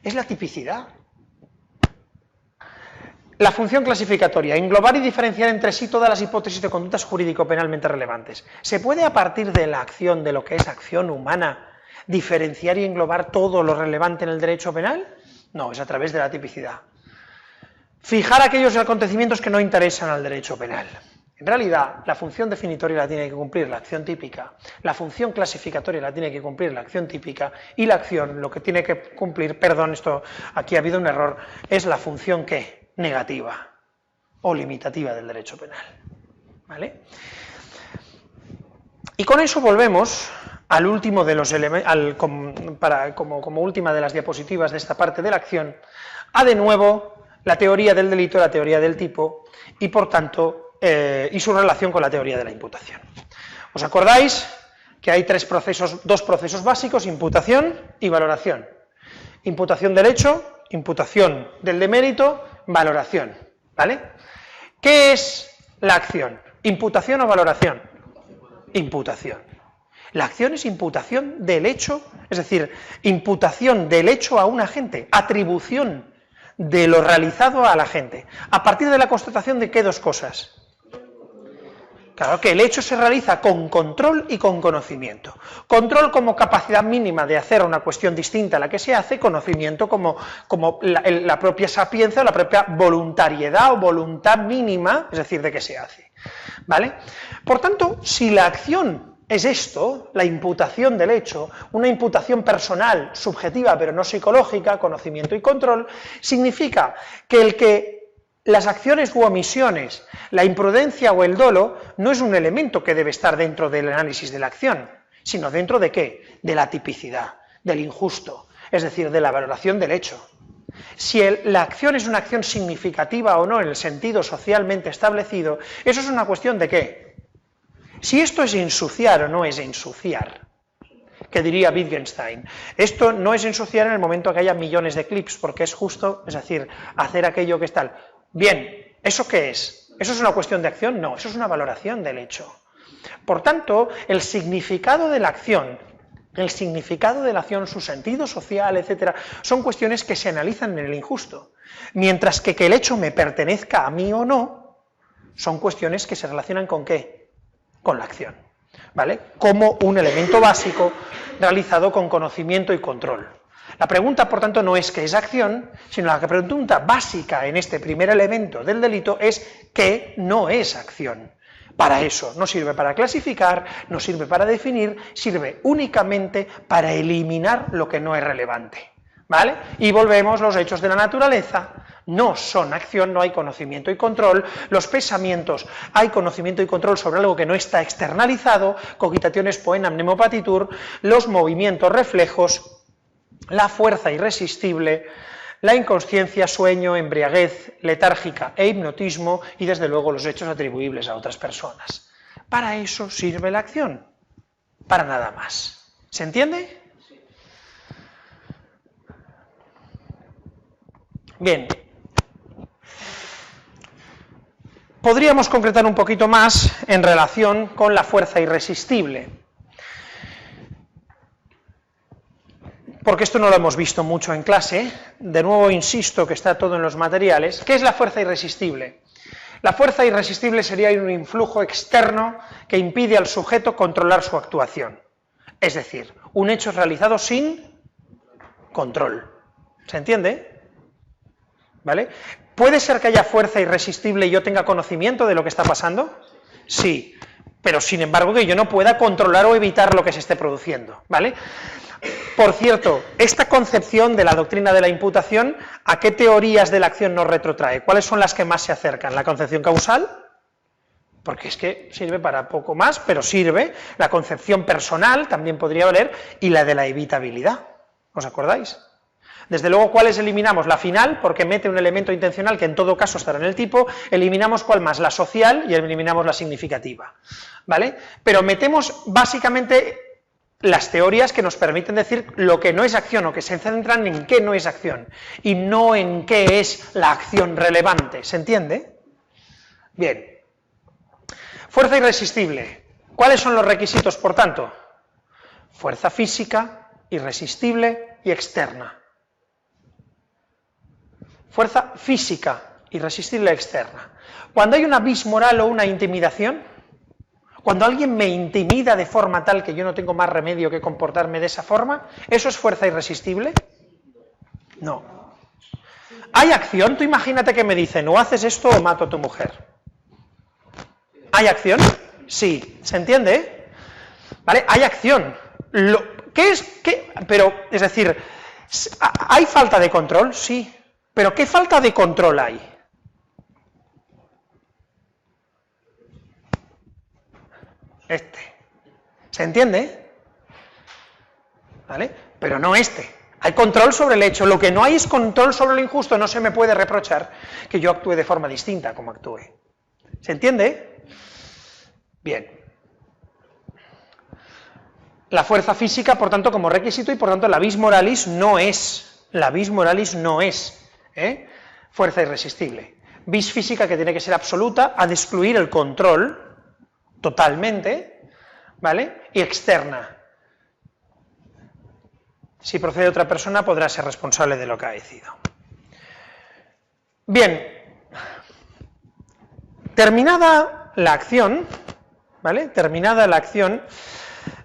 Es la tipicidad. La función clasificatoria, englobar y diferenciar entre sí todas las hipótesis de conductas jurídico-penalmente relevantes. ¿Se puede a partir de la acción, de lo que es acción humana, diferenciar y englobar todo lo relevante en el derecho penal? No, es a través de la tipicidad. Fijar aquellos acontecimientos que no interesan al derecho penal. En realidad, la función definitoria la tiene que cumplir la acción típica, la función clasificatoria la tiene que cumplir la acción típica, y la acción, lo que tiene que cumplir, perdón, aquí ha habido un error, es la función ¿qué? Negativa o limitativa del derecho penal. ¿Vale? Y con eso volvemos al último de los elementos, como última de las diapositivas de esta parte de la acción, a de nuevo la teoría del delito, la teoría del tipo, y por tanto, y su relación con la teoría de la imputación. ¿Os acordáis que hay dos procesos básicos, imputación y valoración? Imputación del hecho, imputación del demérito, valoración, ¿vale? ¿Qué es la acción? ¿Imputación o valoración? Imputación. La acción es imputación del hecho, es decir, imputación del hecho a un agente, atribución de lo realizado a la gente. ¿A partir de la constatación de qué dos cosas? Claro que el hecho se realiza con control y con conocimiento. Control como capacidad mínima de hacer una cuestión distinta a la que se hace, conocimiento como la propia sapiencia, la propia voluntariedad o voluntad mínima, es decir, de qué se hace. ¿Vale? Por tanto, si la acción es esto, la imputación del hecho, una imputación personal, subjetiva pero no psicológica, conocimiento y control, significa que las acciones u omisiones, la imprudencia o el dolo, no es un elemento que debe estar dentro del análisis de la acción, sino dentro de ¿qué? De la tipicidad, del injusto, es decir, de la valoración del hecho. Si la acción es una acción significativa o no en el sentido socialmente establecido, eso es una cuestión de ¿qué? Si esto es ensuciar o no es ensuciar, que diría Wittgenstein, esto no es ensuciar en el momento que haya millones de clips, porque es justo, es decir, hacer aquello que es tal. Bien, ¿eso qué es? ¿Eso es una cuestión de acción? No, eso es una valoración del hecho. Por tanto, el significado de la acción, su sentido social, etcétera, son cuestiones que se analizan en el injusto, mientras que el hecho me pertenezca a mí o no, son cuestiones que se relacionan con ¿qué? Con la acción, ¿vale? Como un elemento básico realizado con conocimiento y control. La pregunta, por tanto, no es qué es acción, sino la pregunta básica en este primer elemento del delito es qué no es acción. para eso, no sirve para clasificar, no sirve para definir, sirve únicamente para eliminar lo que no es relevante, ¿vale? Y volvemos, los hechos de la naturaleza no son acción, no hay conocimiento y control, los pensamientos, hay conocimiento y control sobre algo que no está externalizado, cogitationes poenam nemo patitur, los movimientos reflejos, la fuerza irresistible, la inconsciencia, sueño, embriaguez, letárgica e hipnotismo, y desde luego los hechos atribuibles a otras personas. Para eso sirve la acción, para nada más. ¿Se entiende? Bien. Podríamos concretar un poquito más en relación con la fuerza irresistible, porque esto no lo hemos visto mucho en clase. De nuevo insisto que está todo en los materiales. ¿Qué es la fuerza irresistible? La fuerza irresistible sería un influjo externo que impide al sujeto controlar su actuación, es decir, un hecho realizado sin control. ¿Se entiende? ¿Vale? ¿Puede ser que haya fuerza irresistible y yo tenga conocimiento de lo que está pasando? Sí, pero sin embargo que yo no pueda controlar o evitar lo que se esté produciendo, ¿vale? Por cierto, esta concepción de la doctrina de la imputación, ¿a qué teorías de la acción nos retrotrae? ¿Cuáles son las que más se acercan? ¿La concepción causal? Porque es que sirve para poco más, pero sirve. La concepción personal también podría valer, y la de la evitabilidad. ¿Os acordáis? Desde luego, ¿cuáles eliminamos? La final, porque mete un elemento intencional que en todo caso estará en el tipo. Eliminamos ¿cuál más? La social, y eliminamos la significativa, ¿vale? Pero metemos básicamente las teorías que nos permiten decir lo que no es acción, o que se centran en qué no es acción, y no en qué es la acción relevante. ¿Se entiende? Bien. Fuerza irresistible. ¿Cuáles son los requisitos, por tanto? Fuerza física, irresistible y externa. Fuerza física, irresistible y externa. Cuando hay una vis moral o una intimidación, cuando alguien me intimida de forma tal que yo no tengo más remedio que comportarme de esa forma, ¿eso es fuerza irresistible? No. ¿Hay acción? Tú imagínate que me dicen, o haces esto o mato a tu mujer. ¿Hay acción? Sí. ¿Se entiende? ¿Vale? Hay acción. ¿Qué es? ¿Qué? Pero, es decir, ¿hay falta de control? Sí. ¿Pero qué falta de control hay? ¿Se entiende? ¿Vale? Pero no este. Hay control sobre el hecho. Lo que no hay es control sobre lo injusto. No se me puede reprochar que yo actúe de forma distinta como actúe. ¿Se entiende? Bien. La fuerza física, por tanto, como requisito, y por tanto la vis moralis no es. La vis moralis no es fuerza irresistible. Vis física, que tiene que ser absoluta, ha de excluir el control totalmente, ¿vale? Y externa. Si procede otra persona, podrá ser responsable de lo que ha decidido. Bien, terminada la acción, ¿vale? Terminada la acción,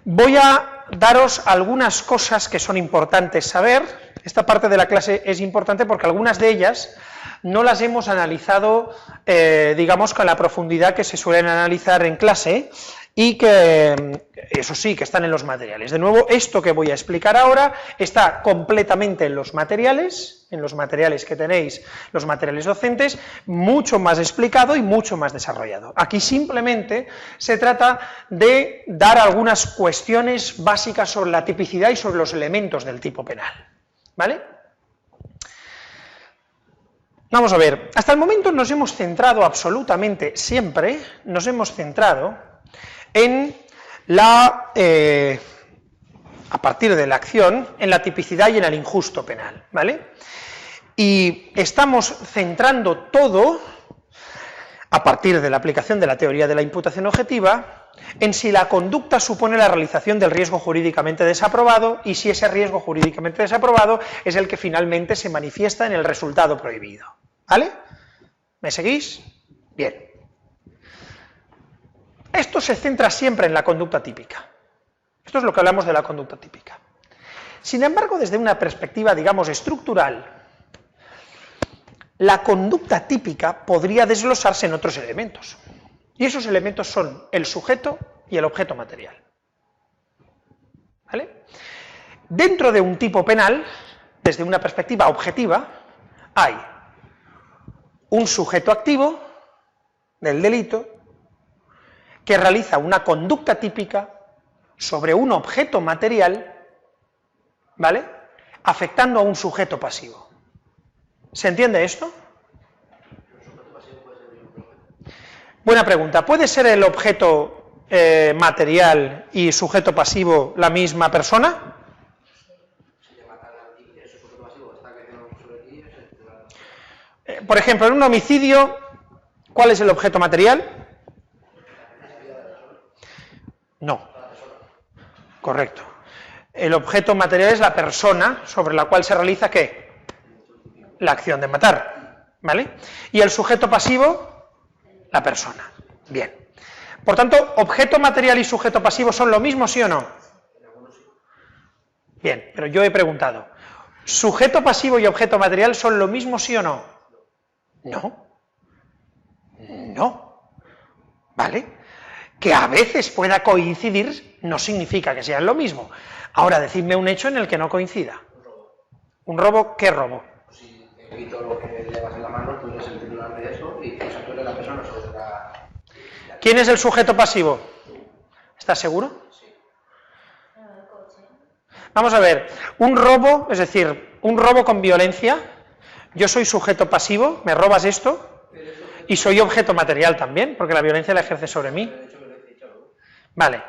voy a daros algunas cosas que son importantes saber. Esta parte de la clase es importante porque algunas de ellas no las hemos analizado, digamos, con la profundidad que se suelen analizar en clase, y que, eso sí, que están en los materiales. De nuevo, esto que voy a explicar ahora está completamente en los materiales que tenéis, los materiales docentes, mucho más explicado y mucho más desarrollado. Aquí simplemente se trata de dar algunas cuestiones básicas sobre la tipicidad y sobre los elementos del tipo penal, ¿vale? Vamos a ver, hasta el momento nos hemos centrado absolutamente siempre, nos hemos centrado en la, a partir de la acción, en la tipicidad y en el injusto penal, ¿vale? Y estamos centrando todo, a partir de la aplicación de la teoría de la imputación objetiva, en si la conducta supone la realización del riesgo jurídicamente desaprobado, y si ese riesgo jurídicamente desaprobado es el que finalmente se manifiesta en el resultado prohibido, ¿vale? ¿Me seguís? Bien. Esto se centra siempre en la conducta típica. Esto es lo que hablamos de la conducta típica. Sin embargo, desde una perspectiva, digamos, estructural, la conducta típica podría desglosarse en otros elementos. Y esos elementos son el sujeto y el objeto material. ¿Vale? Dentro de un tipo penal, desde una perspectiva objetiva, hay un sujeto activo del delito que realiza una conducta típica sobre un objeto material, ¿vale?, afectando a un sujeto pasivo. ¿Se entiende esto? Buena pregunta. ¿Puede ser el objeto material y sujeto pasivo la misma persona? Por ejemplo, en un homicidio, ¿cuál es el objeto material? No. Correcto. El objeto material es la persona sobre la cual se realiza, ¿qué? La acción de matar, ¿vale? Y el sujeto pasivo, la persona. Bien. Por tanto, objeto material y sujeto pasivo son lo mismo, ¿sí o no? Bien, pero yo he preguntado, ¿sujeto pasivo y objeto material son lo mismo, sí o no? No. No. ¿Vale? Que a veces pueda coincidir no significa que sean lo mismo. Ahora, decidme un hecho en el que no coincida. ¿Un robo? ¿Qué robo? Si te quito lo que llevas en la mano, tú eres el titular de eso y tú eres la persona sobre la... ¿Quién es el sujeto pasivo? ¿Estás seguro? Sí. Vamos a ver, un robo, es decir, un robo con violencia, yo soy sujeto pasivo, me robas esto, y soy objeto material también, porque la violencia la ejerce sobre mí. Vale,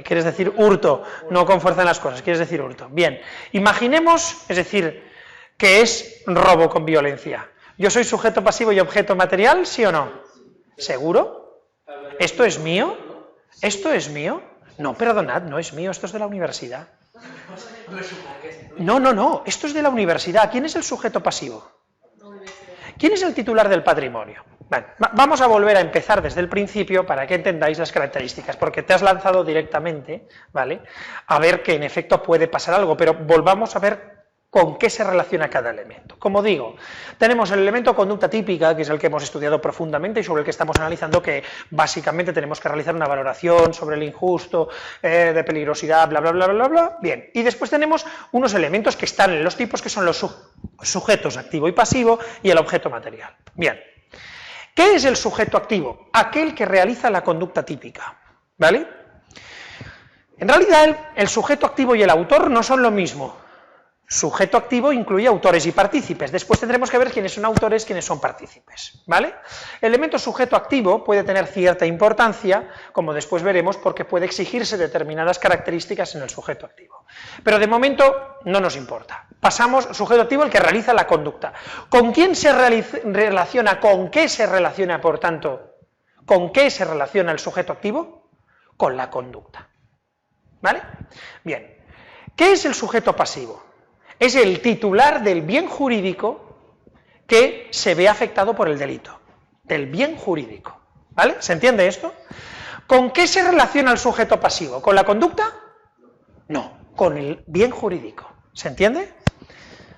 quieres decir hurto, no con fuerza en las cosas, quieres decir hurto. Bien, imaginemos, es decir, que es robo con violencia. ¿Yo soy sujeto pasivo y objeto material, sí o no? ¿Seguro? ¿Esto es mío? ¿Esto es mío? No, perdonad, no es mío, esto es de la universidad. No, esto es de la universidad. ¿Quién es el sujeto pasivo? ¿Quién es el titular del patrimonio? Bueno, vamos a volver a empezar desde el principio para que entendáis las características, porque te has lanzado directamente, ¿vale?, a ver que en efecto puede pasar algo, pero volvamos a ver con qué se relaciona cada elemento. Como digo, tenemos el elemento conducta típica, que es el que hemos estudiado profundamente y sobre el que estamos analizando, que básicamente tenemos que realizar una valoración sobre el injusto, de peligrosidad, bla, bla, bla, bla, bla. Bien, y después tenemos unos elementos que están en los tipos, que son los sujetos activo y pasivo y el objeto material. Bien, ¿qué es el sujeto activo? Aquel que realiza la conducta típica, ¿vale? En realidad, el sujeto activo y el autor no son lo mismo. Sujeto activo incluye autores y partícipes. Después tendremos que ver quiénes son autores, quiénes son partícipes, ¿vale? El elemento sujeto activo puede tener cierta importancia, como después veremos, porque puede exigirse determinadas características en el sujeto activo. Pero de momento no nos importa. Pasamos, sujeto activo, el que realiza la conducta. ¿Con quién se relaciona? ¿Con qué se relaciona, por tanto? ¿Con qué se relaciona el sujeto activo? Con la conducta, ¿vale? Bien. ¿Qué es el sujeto pasivo? Es el titular del bien jurídico que se ve afectado por el delito, del bien jurídico, ¿vale? ¿Se entiende esto? ¿Con qué se relaciona el sujeto pasivo? ¿Con la conducta? No, con el bien jurídico, ¿se entiende?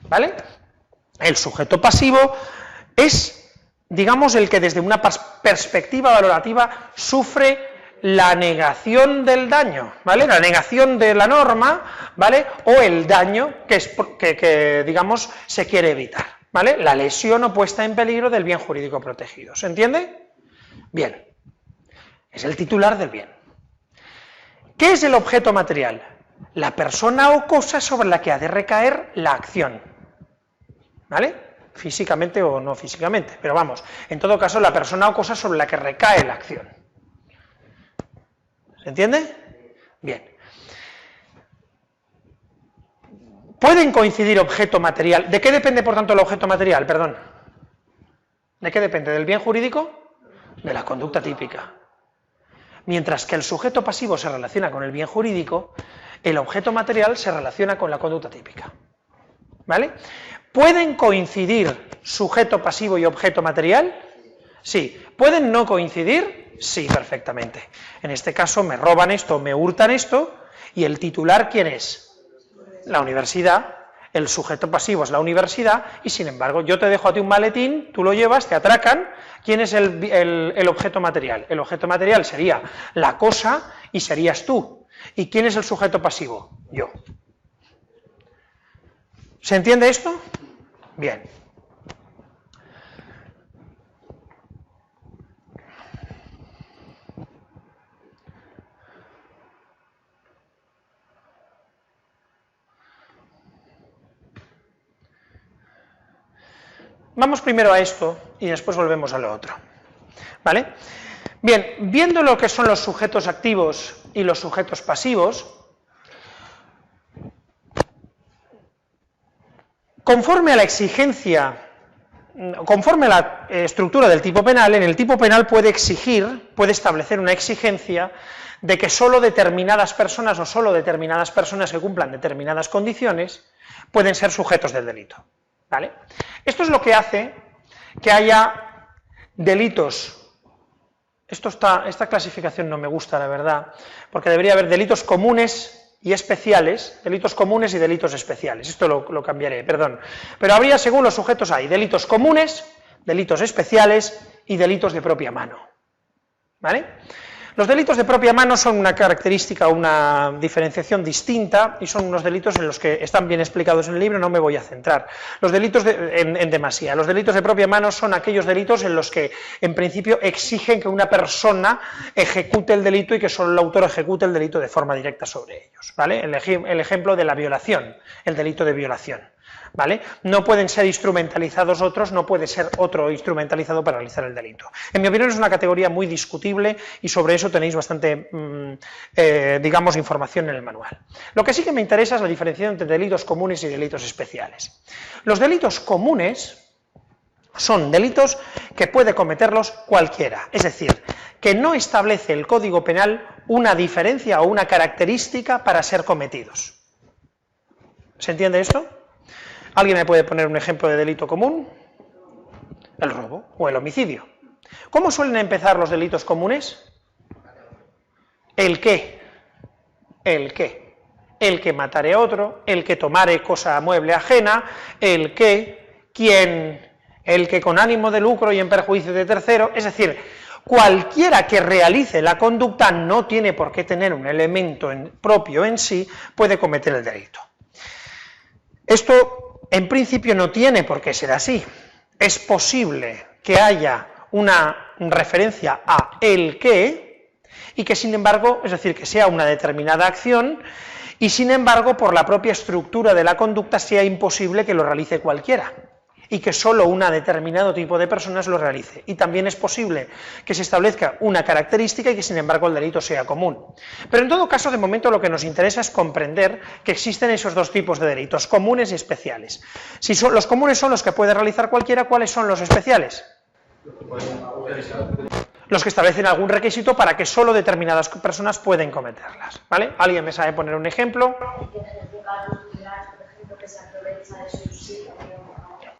¿Vale? El sujeto pasivo es, digamos, el que desde una perspectiva valorativa sufre la negación del daño, ¿vale? La negación de la norma, ¿vale? O el daño que digamos, se quiere evitar, ¿vale? La lesión o puesta en peligro del bien jurídico protegido, ¿se entiende? Bien, es el titular del bien. ¿Qué es el objeto material? La persona o cosa sobre la que ha de recaer la acción, ¿vale? Físicamente o no físicamente, pero vamos, en todo caso, la persona o cosa sobre la que recae la acción. ¿Se entiende? Bien. ¿Pueden coincidir objeto material? ¿De qué depende, por tanto, el objeto material? Perdón. ¿De qué depende? ¿Del bien jurídico? De la conducta típica. Mientras que el sujeto pasivo se relaciona con el bien jurídico, el objeto material se relaciona con la conducta típica. ¿Vale? ¿Pueden coincidir sujeto pasivo y objeto material? Sí. ¿Pueden no coincidir? Sí, perfectamente. En este caso me roban esto, me hurtan esto, y el titular, ¿quién es? La universidad. el sujeto pasivo es la universidad, y sin embargo yo te dejo a ti un maletín, tú lo llevas, te atracan. ¿Quién es el objeto material? El objeto material sería la cosa y serías tú. ¿Y quién es el sujeto pasivo? Yo. ¿Se entiende esto? Bien. Vamos primero a esto y después volvemos a lo otro, ¿vale? Bien, viendo lo que son los sujetos activos y los sujetos pasivos, conforme a la exigencia, conforme a la estructura del tipo penal, en el tipo penal puede establecer una exigencia de que solo determinadas personas o solo determinadas personas que cumplan determinadas condiciones pueden ser sujetos del delito, ¿vale? Esto es lo que hace que haya delitos. Esta clasificación no me gusta, la verdad, porque debería haber delitos comunes y especiales, delitos comunes y delitos especiales. Esto lo cambiaré, perdón. Pero habría, según los sujetos, hay delitos comunes, delitos especiales y delitos de propia mano, ¿vale? Los delitos de propia mano son una característica, una diferenciación distinta, y son unos delitos en los que están bien explicados en el libro, no me voy a centrar. Los delitos en demasía. Los delitos de propia mano son aquellos delitos en los que, en principio, exigen que una persona ejecute el delito y que solo el autor ejecute el delito de forma directa sobre ellos, ¿vale? El ejemplo de la violación, el delito de violación, ¿vale? No pueden ser instrumentalizados otros, no puede ser otro instrumentalizado para realizar el delito. En mi opinión es una categoría muy discutible y sobre eso tenéis bastante, digamos, información en el manual. Lo que sí que me interesa es la diferenciación entre delitos comunes y delitos especiales. Los delitos comunes son delitos que puede cometerlos cualquiera, es decir, que no establece el Código Penal una diferencia o una característica para ser cometidos. ¿Se entiende esto? ¿Alguien me puede poner un ejemplo de delito común? El robo o el homicidio. ¿Cómo suelen empezar los delitos comunes? ¿El qué? ¿El qué? El que matare a otro, el que tomare cosa mueble ajena, el que, quién, el que con ánimo de lucro y en perjuicio de tercero, es decir, cualquiera que realice la conducta no tiene por qué tener un elemento propio en sí, puede cometer el delito. Esto en principio no tiene por qué ser así. Es posible que haya una referencia a el qué y que sin embargo, es decir, que sea una determinada acción y sin embargo por la propia estructura de la conducta sea imposible que lo realice cualquiera y que solo un determinado tipo de personas lo realice. Y también es posible que se establezca una característica y que sin embargo el delito sea común. Pero en todo caso, de momento lo que nos interesa es comprender que existen esos dos tipos de delitos, comunes y especiales. Si los comunes son los que puede realizar cualquiera, ¿cuáles son los especiales? Los que establecen algún requisito para que solo determinadas personas pueden cometerlas, ¿vale? ¿Alguien me sabe poner un ejemplo?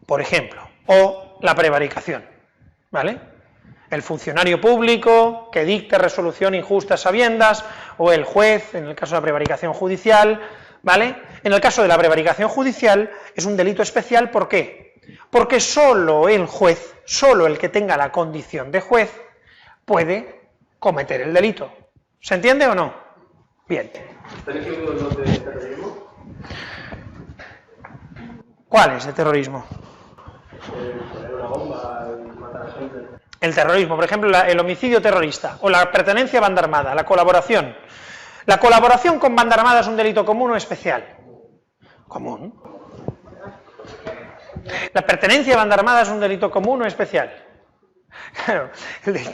Por ejemplo, o la prevaricación, ¿vale? El funcionario público que dicte resolución injusta a sabiendas, o el juez, en el caso de la prevaricación judicial, ¿vale? En el caso de la prevaricación judicial es un delito especial, ¿por qué? Porque solo el juez, solo el que tenga la condición de juez, puede cometer el delito. ¿Se entiende o no? Bien. ¿Tenéis ejemplos de terrorismo? ¿Cuál es el terrorismo? Poner una bomba y matar a gente. El terrorismo, por ejemplo, el homicidio terrorista, o la pertenencia a banda armada, la colaboración. ¿La colaboración con banda armada es un delito común o especial? Común. ¿La pertenencia a banda armada es un delito común o especial? Claro,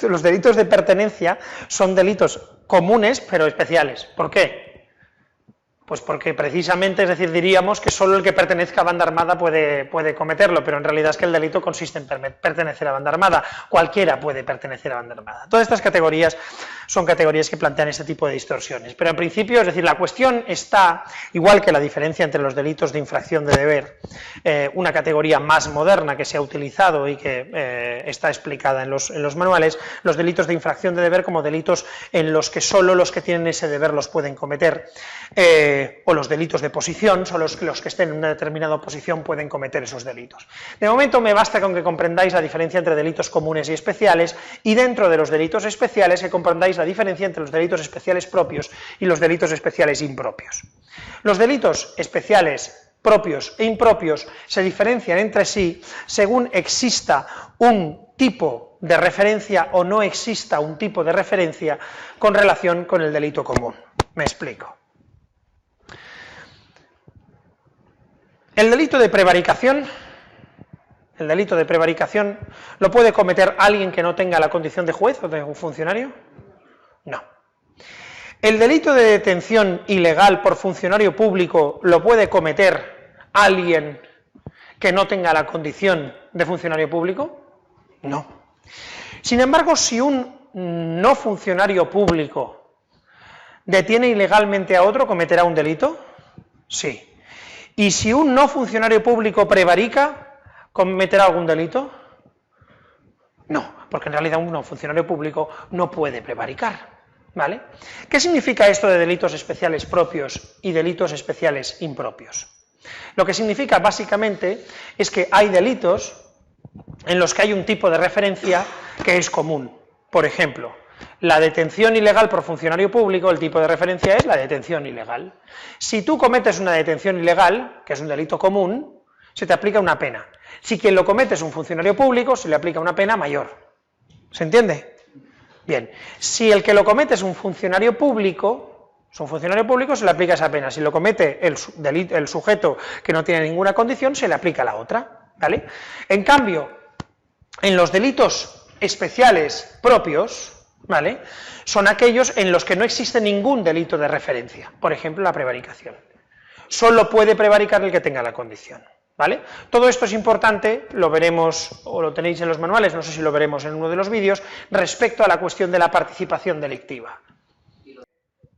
los delitos de pertenencia son delitos comunes, pero especiales. ¿Por qué? Pues porque precisamente, es decir, diríamos que solo el que pertenezca a banda armada puede cometerlo, pero en realidad es que el delito consiste en pertenecer a banda armada. Cualquiera puede pertenecer a banda armada. Todas estas categorías son categorías que plantean este tipo de distorsiones. Pero en principio, es decir, la cuestión está, igual que la diferencia entre los delitos de infracción de deber, una categoría más moderna que se ha utilizado y que está explicada en los manuales, los delitos de infracción de deber como delitos en los que solo los que tienen ese deber los pueden cometer. o los delitos de posición, son los que estén en una determinada posición pueden cometer esos delitos. De momento me basta con que comprendáis la diferencia entre delitos comunes y especiales, y dentro de los delitos especiales que comprendáis la diferencia entre los delitos especiales propios y los delitos especiales impropios. Los delitos especiales propios e impropios se diferencian entre sí según exista un tipo de referencia o no exista un tipo de referencia con relación con el delito común. Me explico. El delito de prevaricación ¿lo puede cometer alguien que no tenga la condición de juez o de un funcionario? No. ¿El delito de detención ilegal por funcionario público lo puede cometer alguien que no tenga la condición de funcionario público? No. Sin embargo, si un no funcionario público detiene ilegalmente a otro, ¿cometerá un delito? Sí. ¿Y si un no funcionario público prevarica, cometerá algún delito? No, porque en realidad un no funcionario público no puede prevaricar. ¿Vale? ¿Qué significa esto de delitos especiales propios y delitos especiales impropios? Lo que significa básicamente es que hay delitos en los que hay un tipo de referencia que es común. Por ejemplo, la detención ilegal por funcionario público, el tipo de referencia es la detención ilegal. Si tú cometes una detención ilegal, que es un delito común, se te aplica una pena. Si quien lo comete es un funcionario público, se le aplica una pena mayor. ¿Se entiende? Bien, si el que lo comete es un funcionario público, se le aplica esa pena. Si lo comete el sujeto que no tiene ninguna condición, se le aplica la otra, ¿vale? En cambio, en los delitos especiales propios, ¿vale?, son aquellos en los que no existe ningún delito de referencia. Por ejemplo, la prevaricación. Solo puede prevaricar el que tenga la condición. ¿Vale? Todo esto es importante, lo veremos, o lo tenéis en los manuales, no sé si lo veremos en uno de los vídeos, respecto a la cuestión de la participación delictiva.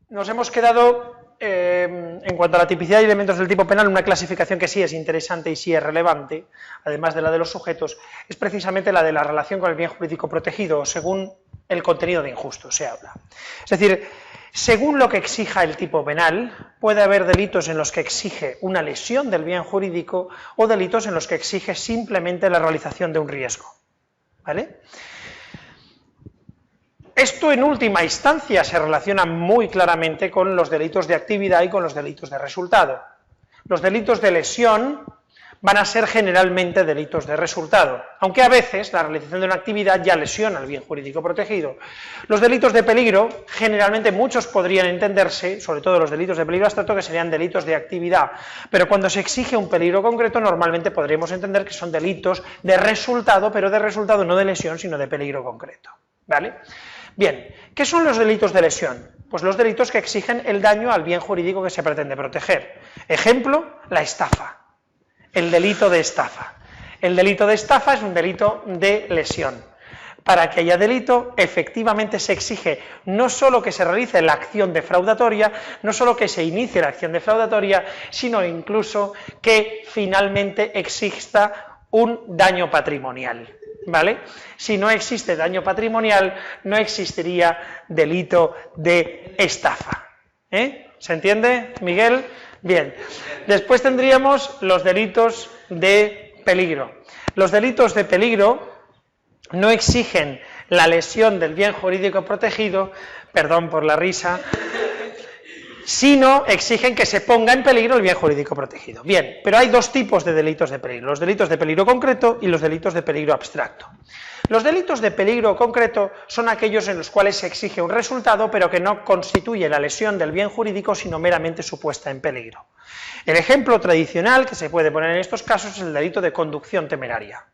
Nos hemos quedado, en cuanto a la tipicidad y elementos del tipo penal, una clasificación que sí es interesante y sí es relevante, además de la de los sujetos, es precisamente la de la relación con el bien jurídico protegido, según el contenido de injusto se habla. Es decir, según lo que exija el tipo penal, puede haber delitos en los que exige una lesión del bien jurídico o delitos en los que exige simplemente la realización de un riesgo. ¿Vale? Esto en última instancia se relaciona muy claramente con los delitos de actividad y con los delitos de resultado. Los delitos de lesión van a ser generalmente delitos de resultado, aunque a veces la realización de una actividad ya lesiona el bien jurídico protegido. Los delitos de peligro, generalmente muchos podrían entenderse, sobre todo los delitos de peligro abstracto, que serían delitos de actividad, pero cuando se exige un peligro concreto, normalmente podríamos entender que son delitos de resultado, pero de resultado no de lesión, sino de peligro concreto. ¿Vale? Bien, ¿qué son los delitos de lesión? Pues los delitos que exigen el daño al bien jurídico que se pretende proteger. Ejemplo, la estafa. El delito de estafa. El delito de estafa es un delito de lesión. Para que haya delito, efectivamente se exige no solo que se realice la acción defraudatoria, no solo que se inicie la acción defraudatoria, sino incluso que finalmente exista un daño patrimonial. ¿Vale? Si no existe daño patrimonial, no existiría delito de estafa. ¿Se entiende, Miguel? Bien, después tendríamos los delitos de peligro. Los delitos de peligro no exigen la lesión del bien jurídico protegido, perdón por la risa, sino exigen que se ponga en peligro el bien jurídico protegido. Bien, pero hay dos tipos de delitos de peligro, los delitos de peligro concreto y los delitos de peligro abstracto. Los delitos de peligro concreto son aquellos en los cuales se exige un resultado, pero que no constituye la lesión del bien jurídico, sino meramente su puesta en peligro. El ejemplo tradicional que se puede poner en estos casos es el delito de conducción temeraria.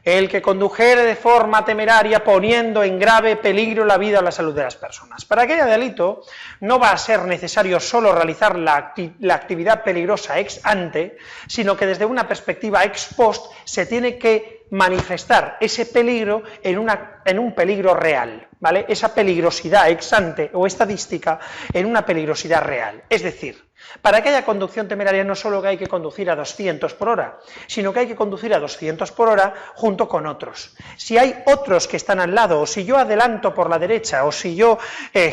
El que condujere de forma temeraria poniendo en grave peligro la vida o la salud de las personas. Para que haya delito no va a ser necesario solo realizar la actividad peligrosa ex ante, sino que desde una perspectiva ex post se tiene que manifestar ese peligro en un peligro real, ¿vale? Esa peligrosidad ex ante o estadística en una peligrosidad real. Es decir, Para que haya conducción temeraria no solo que hay que conducir a 200 por hora, sino que hay que conducir a 200 por hora junto con otros. Si hay otros que están al lado, o si yo adelanto por la derecha, o si yo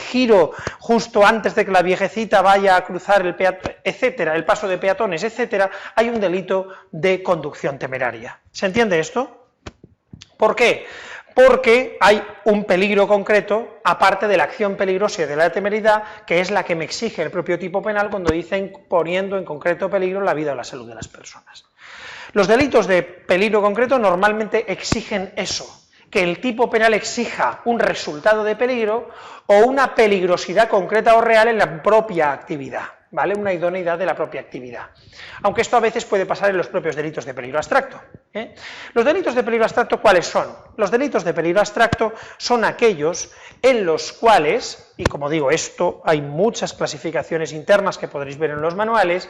giro justo antes de que la viejecita vaya a cruzar el etcétera, el paso de peatones, etcétera, hay un delito de conducción temeraria. ¿Se entiende esto? ¿Por qué? Porque hay un peligro concreto, aparte de la acción peligrosa y de la temeridad, que es la que me exige el propio tipo penal cuando dicen poniendo en concreto peligro la vida o la salud de las personas. Los delitos de peligro concreto normalmente exigen eso, que el tipo penal exija un resultado de peligro o una peligrosidad concreta o real en la propia actividad, ¿vale? Una idoneidad de la propia actividad. Aunque esto a veces puede pasar en los propios delitos de peligro abstracto. Los delitos de peligro abstracto, ¿cuáles son? Los delitos de peligro abstracto son aquellos en los cuales, y como digo, esto hay muchas clasificaciones internas que podréis ver en los manuales,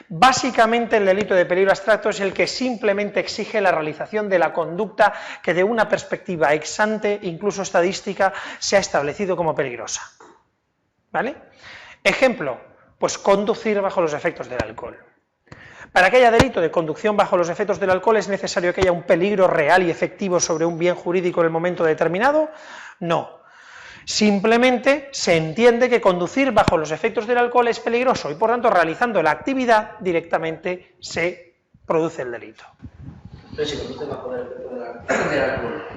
básicamente el delito de peligro abstracto es el que simplemente exige la realización de la conducta que de una perspectiva ex ante, incluso estadística, se ha establecido como peligrosa. ¿Vale? Ejemplo, pues conducir bajo los efectos del alcohol. Para que haya delito de conducción bajo los efectos del alcohol, ¿es necesario que haya un peligro real y efectivo sobre un bien jurídico en el momento determinado? No. Simplemente se entiende que conducir bajo los efectos del alcohol es peligroso y, por tanto, realizando la actividad, directamente se produce el delito. Entonces, si conduces bajo el efecto del alcohol,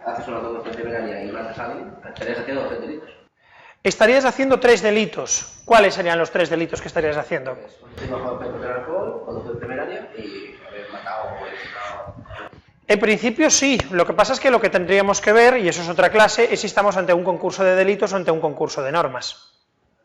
haces una conducción temeraria y matas a alguien, estarías haciendo 2 delitos. Estarías haciendo 3 delitos. ¿Cuáles serían los 3 delitos que estarías haciendo? Conducir bajo el efecto del alcohol, conducción temeraria y haber matado o lesionado. En principio sí, lo que pasa es que lo que tendríamos que ver, y eso es otra clase, es si estamos ante un concurso de delitos o ante un concurso de normas.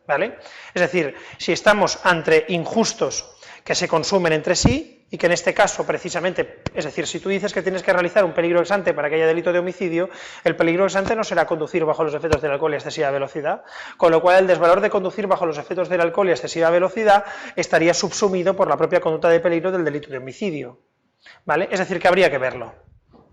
¿Vale? Es decir, si estamos ante injustos que se consumen entre sí, y que en este caso precisamente, es decir, si tú dices que tienes que realizar un peligro ex ante para que haya delito de homicidio, el peligro ex ante no será conducir bajo los efectos del alcohol y excesiva velocidad, con lo cual el desvalor de conducir bajo los efectos del alcohol y excesiva velocidad estaría subsumido por la propia conducta de peligro del delito de homicidio, ¿vale? Es decir, que habría que verlo.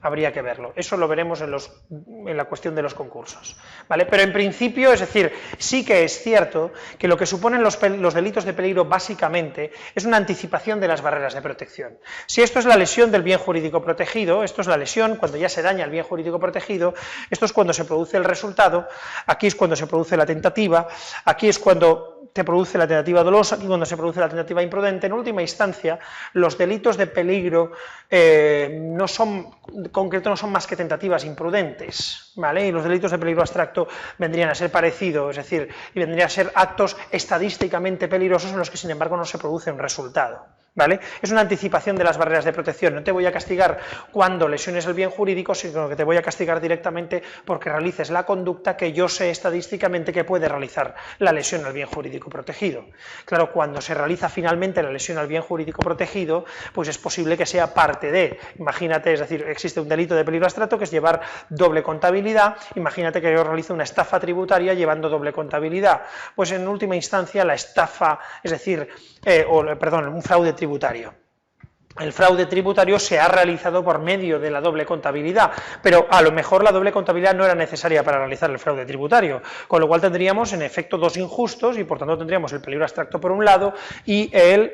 Habría que verlo, eso lo veremos en la cuestión de los concursos, ¿vale? Pero en principio, es decir, sí que es cierto que lo que suponen los delitos de peligro básicamente es una anticipación de las barreras de protección. Si esto es la lesión del bien jurídico protegido, esto es la lesión cuando ya se daña el bien jurídico protegido, esto es cuando se produce el resultado, aquí es cuando se produce la tentativa, aquí es cuando se produce la tentativa dolosa, aquí cuando se produce la tentativa imprudente. En última instancia, los delitos de peligro no son más que tentativas imprudentes, ¿vale? Y los delitos de peligro abstracto vendrían a ser parecidos, es decir, y vendrían a ser actos estadísticamente peligrosos en los que, sin embargo, no se produce un resultado, ¿vale? Es una anticipación de las barreras de protección. No te voy a castigar cuando lesiones el bien jurídico, sino que te voy a castigar directamente porque realices la conducta que yo sé estadísticamente que puede realizar la lesión al bien jurídico protegido. Claro, cuando se realiza finalmente la lesión al bien jurídico protegido, pues es posible que sea parte de, imagínate, es decir, existe un delito de peligro abstracto que es llevar doble contabilidad, imagínate que yo realizo una estafa tributaria llevando doble contabilidad, pues en última instancia la estafa, es decir, un fraude tributario. El fraude tributario se ha realizado por medio de la doble contabilidad, pero a lo mejor la doble contabilidad no era necesaria para realizar el fraude tributario, con lo cual tendríamos en efecto 2 injustos y por tanto tendríamos el peligro abstracto por un lado y el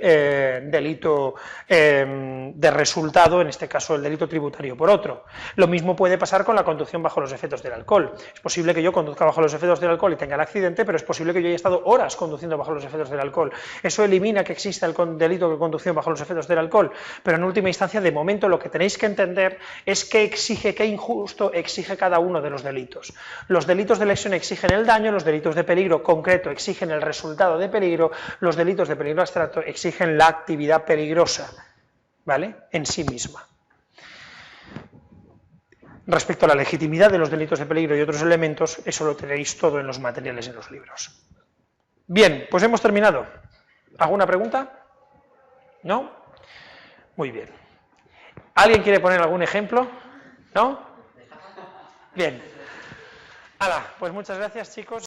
delito de resultado, en este caso el delito tributario por otro. Lo mismo puede pasar con la conducción bajo los efectos del alcohol. Es posible que yo conduzca bajo los efectos del alcohol y tenga el accidente, pero es posible que yo haya estado horas conduciendo bajo los efectos del alcohol. Eso elimina que exista el delito de conducción bajo los efectos del alcohol, pero en última instancia, de momento, lo que tenéis que entender es qué exige, qué injusto exige cada uno de los delitos. Los delitos de lesión exigen el daño, los delitos de peligro concreto exigen el resultado de peligro, los delitos de peligro abstracto exigen la actividad peligrosa, ¿vale?, en sí misma. Respecto a la legitimidad de los delitos de peligro y otros elementos, eso lo tenéis todo en los materiales en los libros. Bien, pues hemos terminado. ¿Alguna pregunta? ¿No? Muy bien. ¿Alguien quiere poner algún ejemplo? ¿No? Bien. Hala, pues muchas gracias, chicos.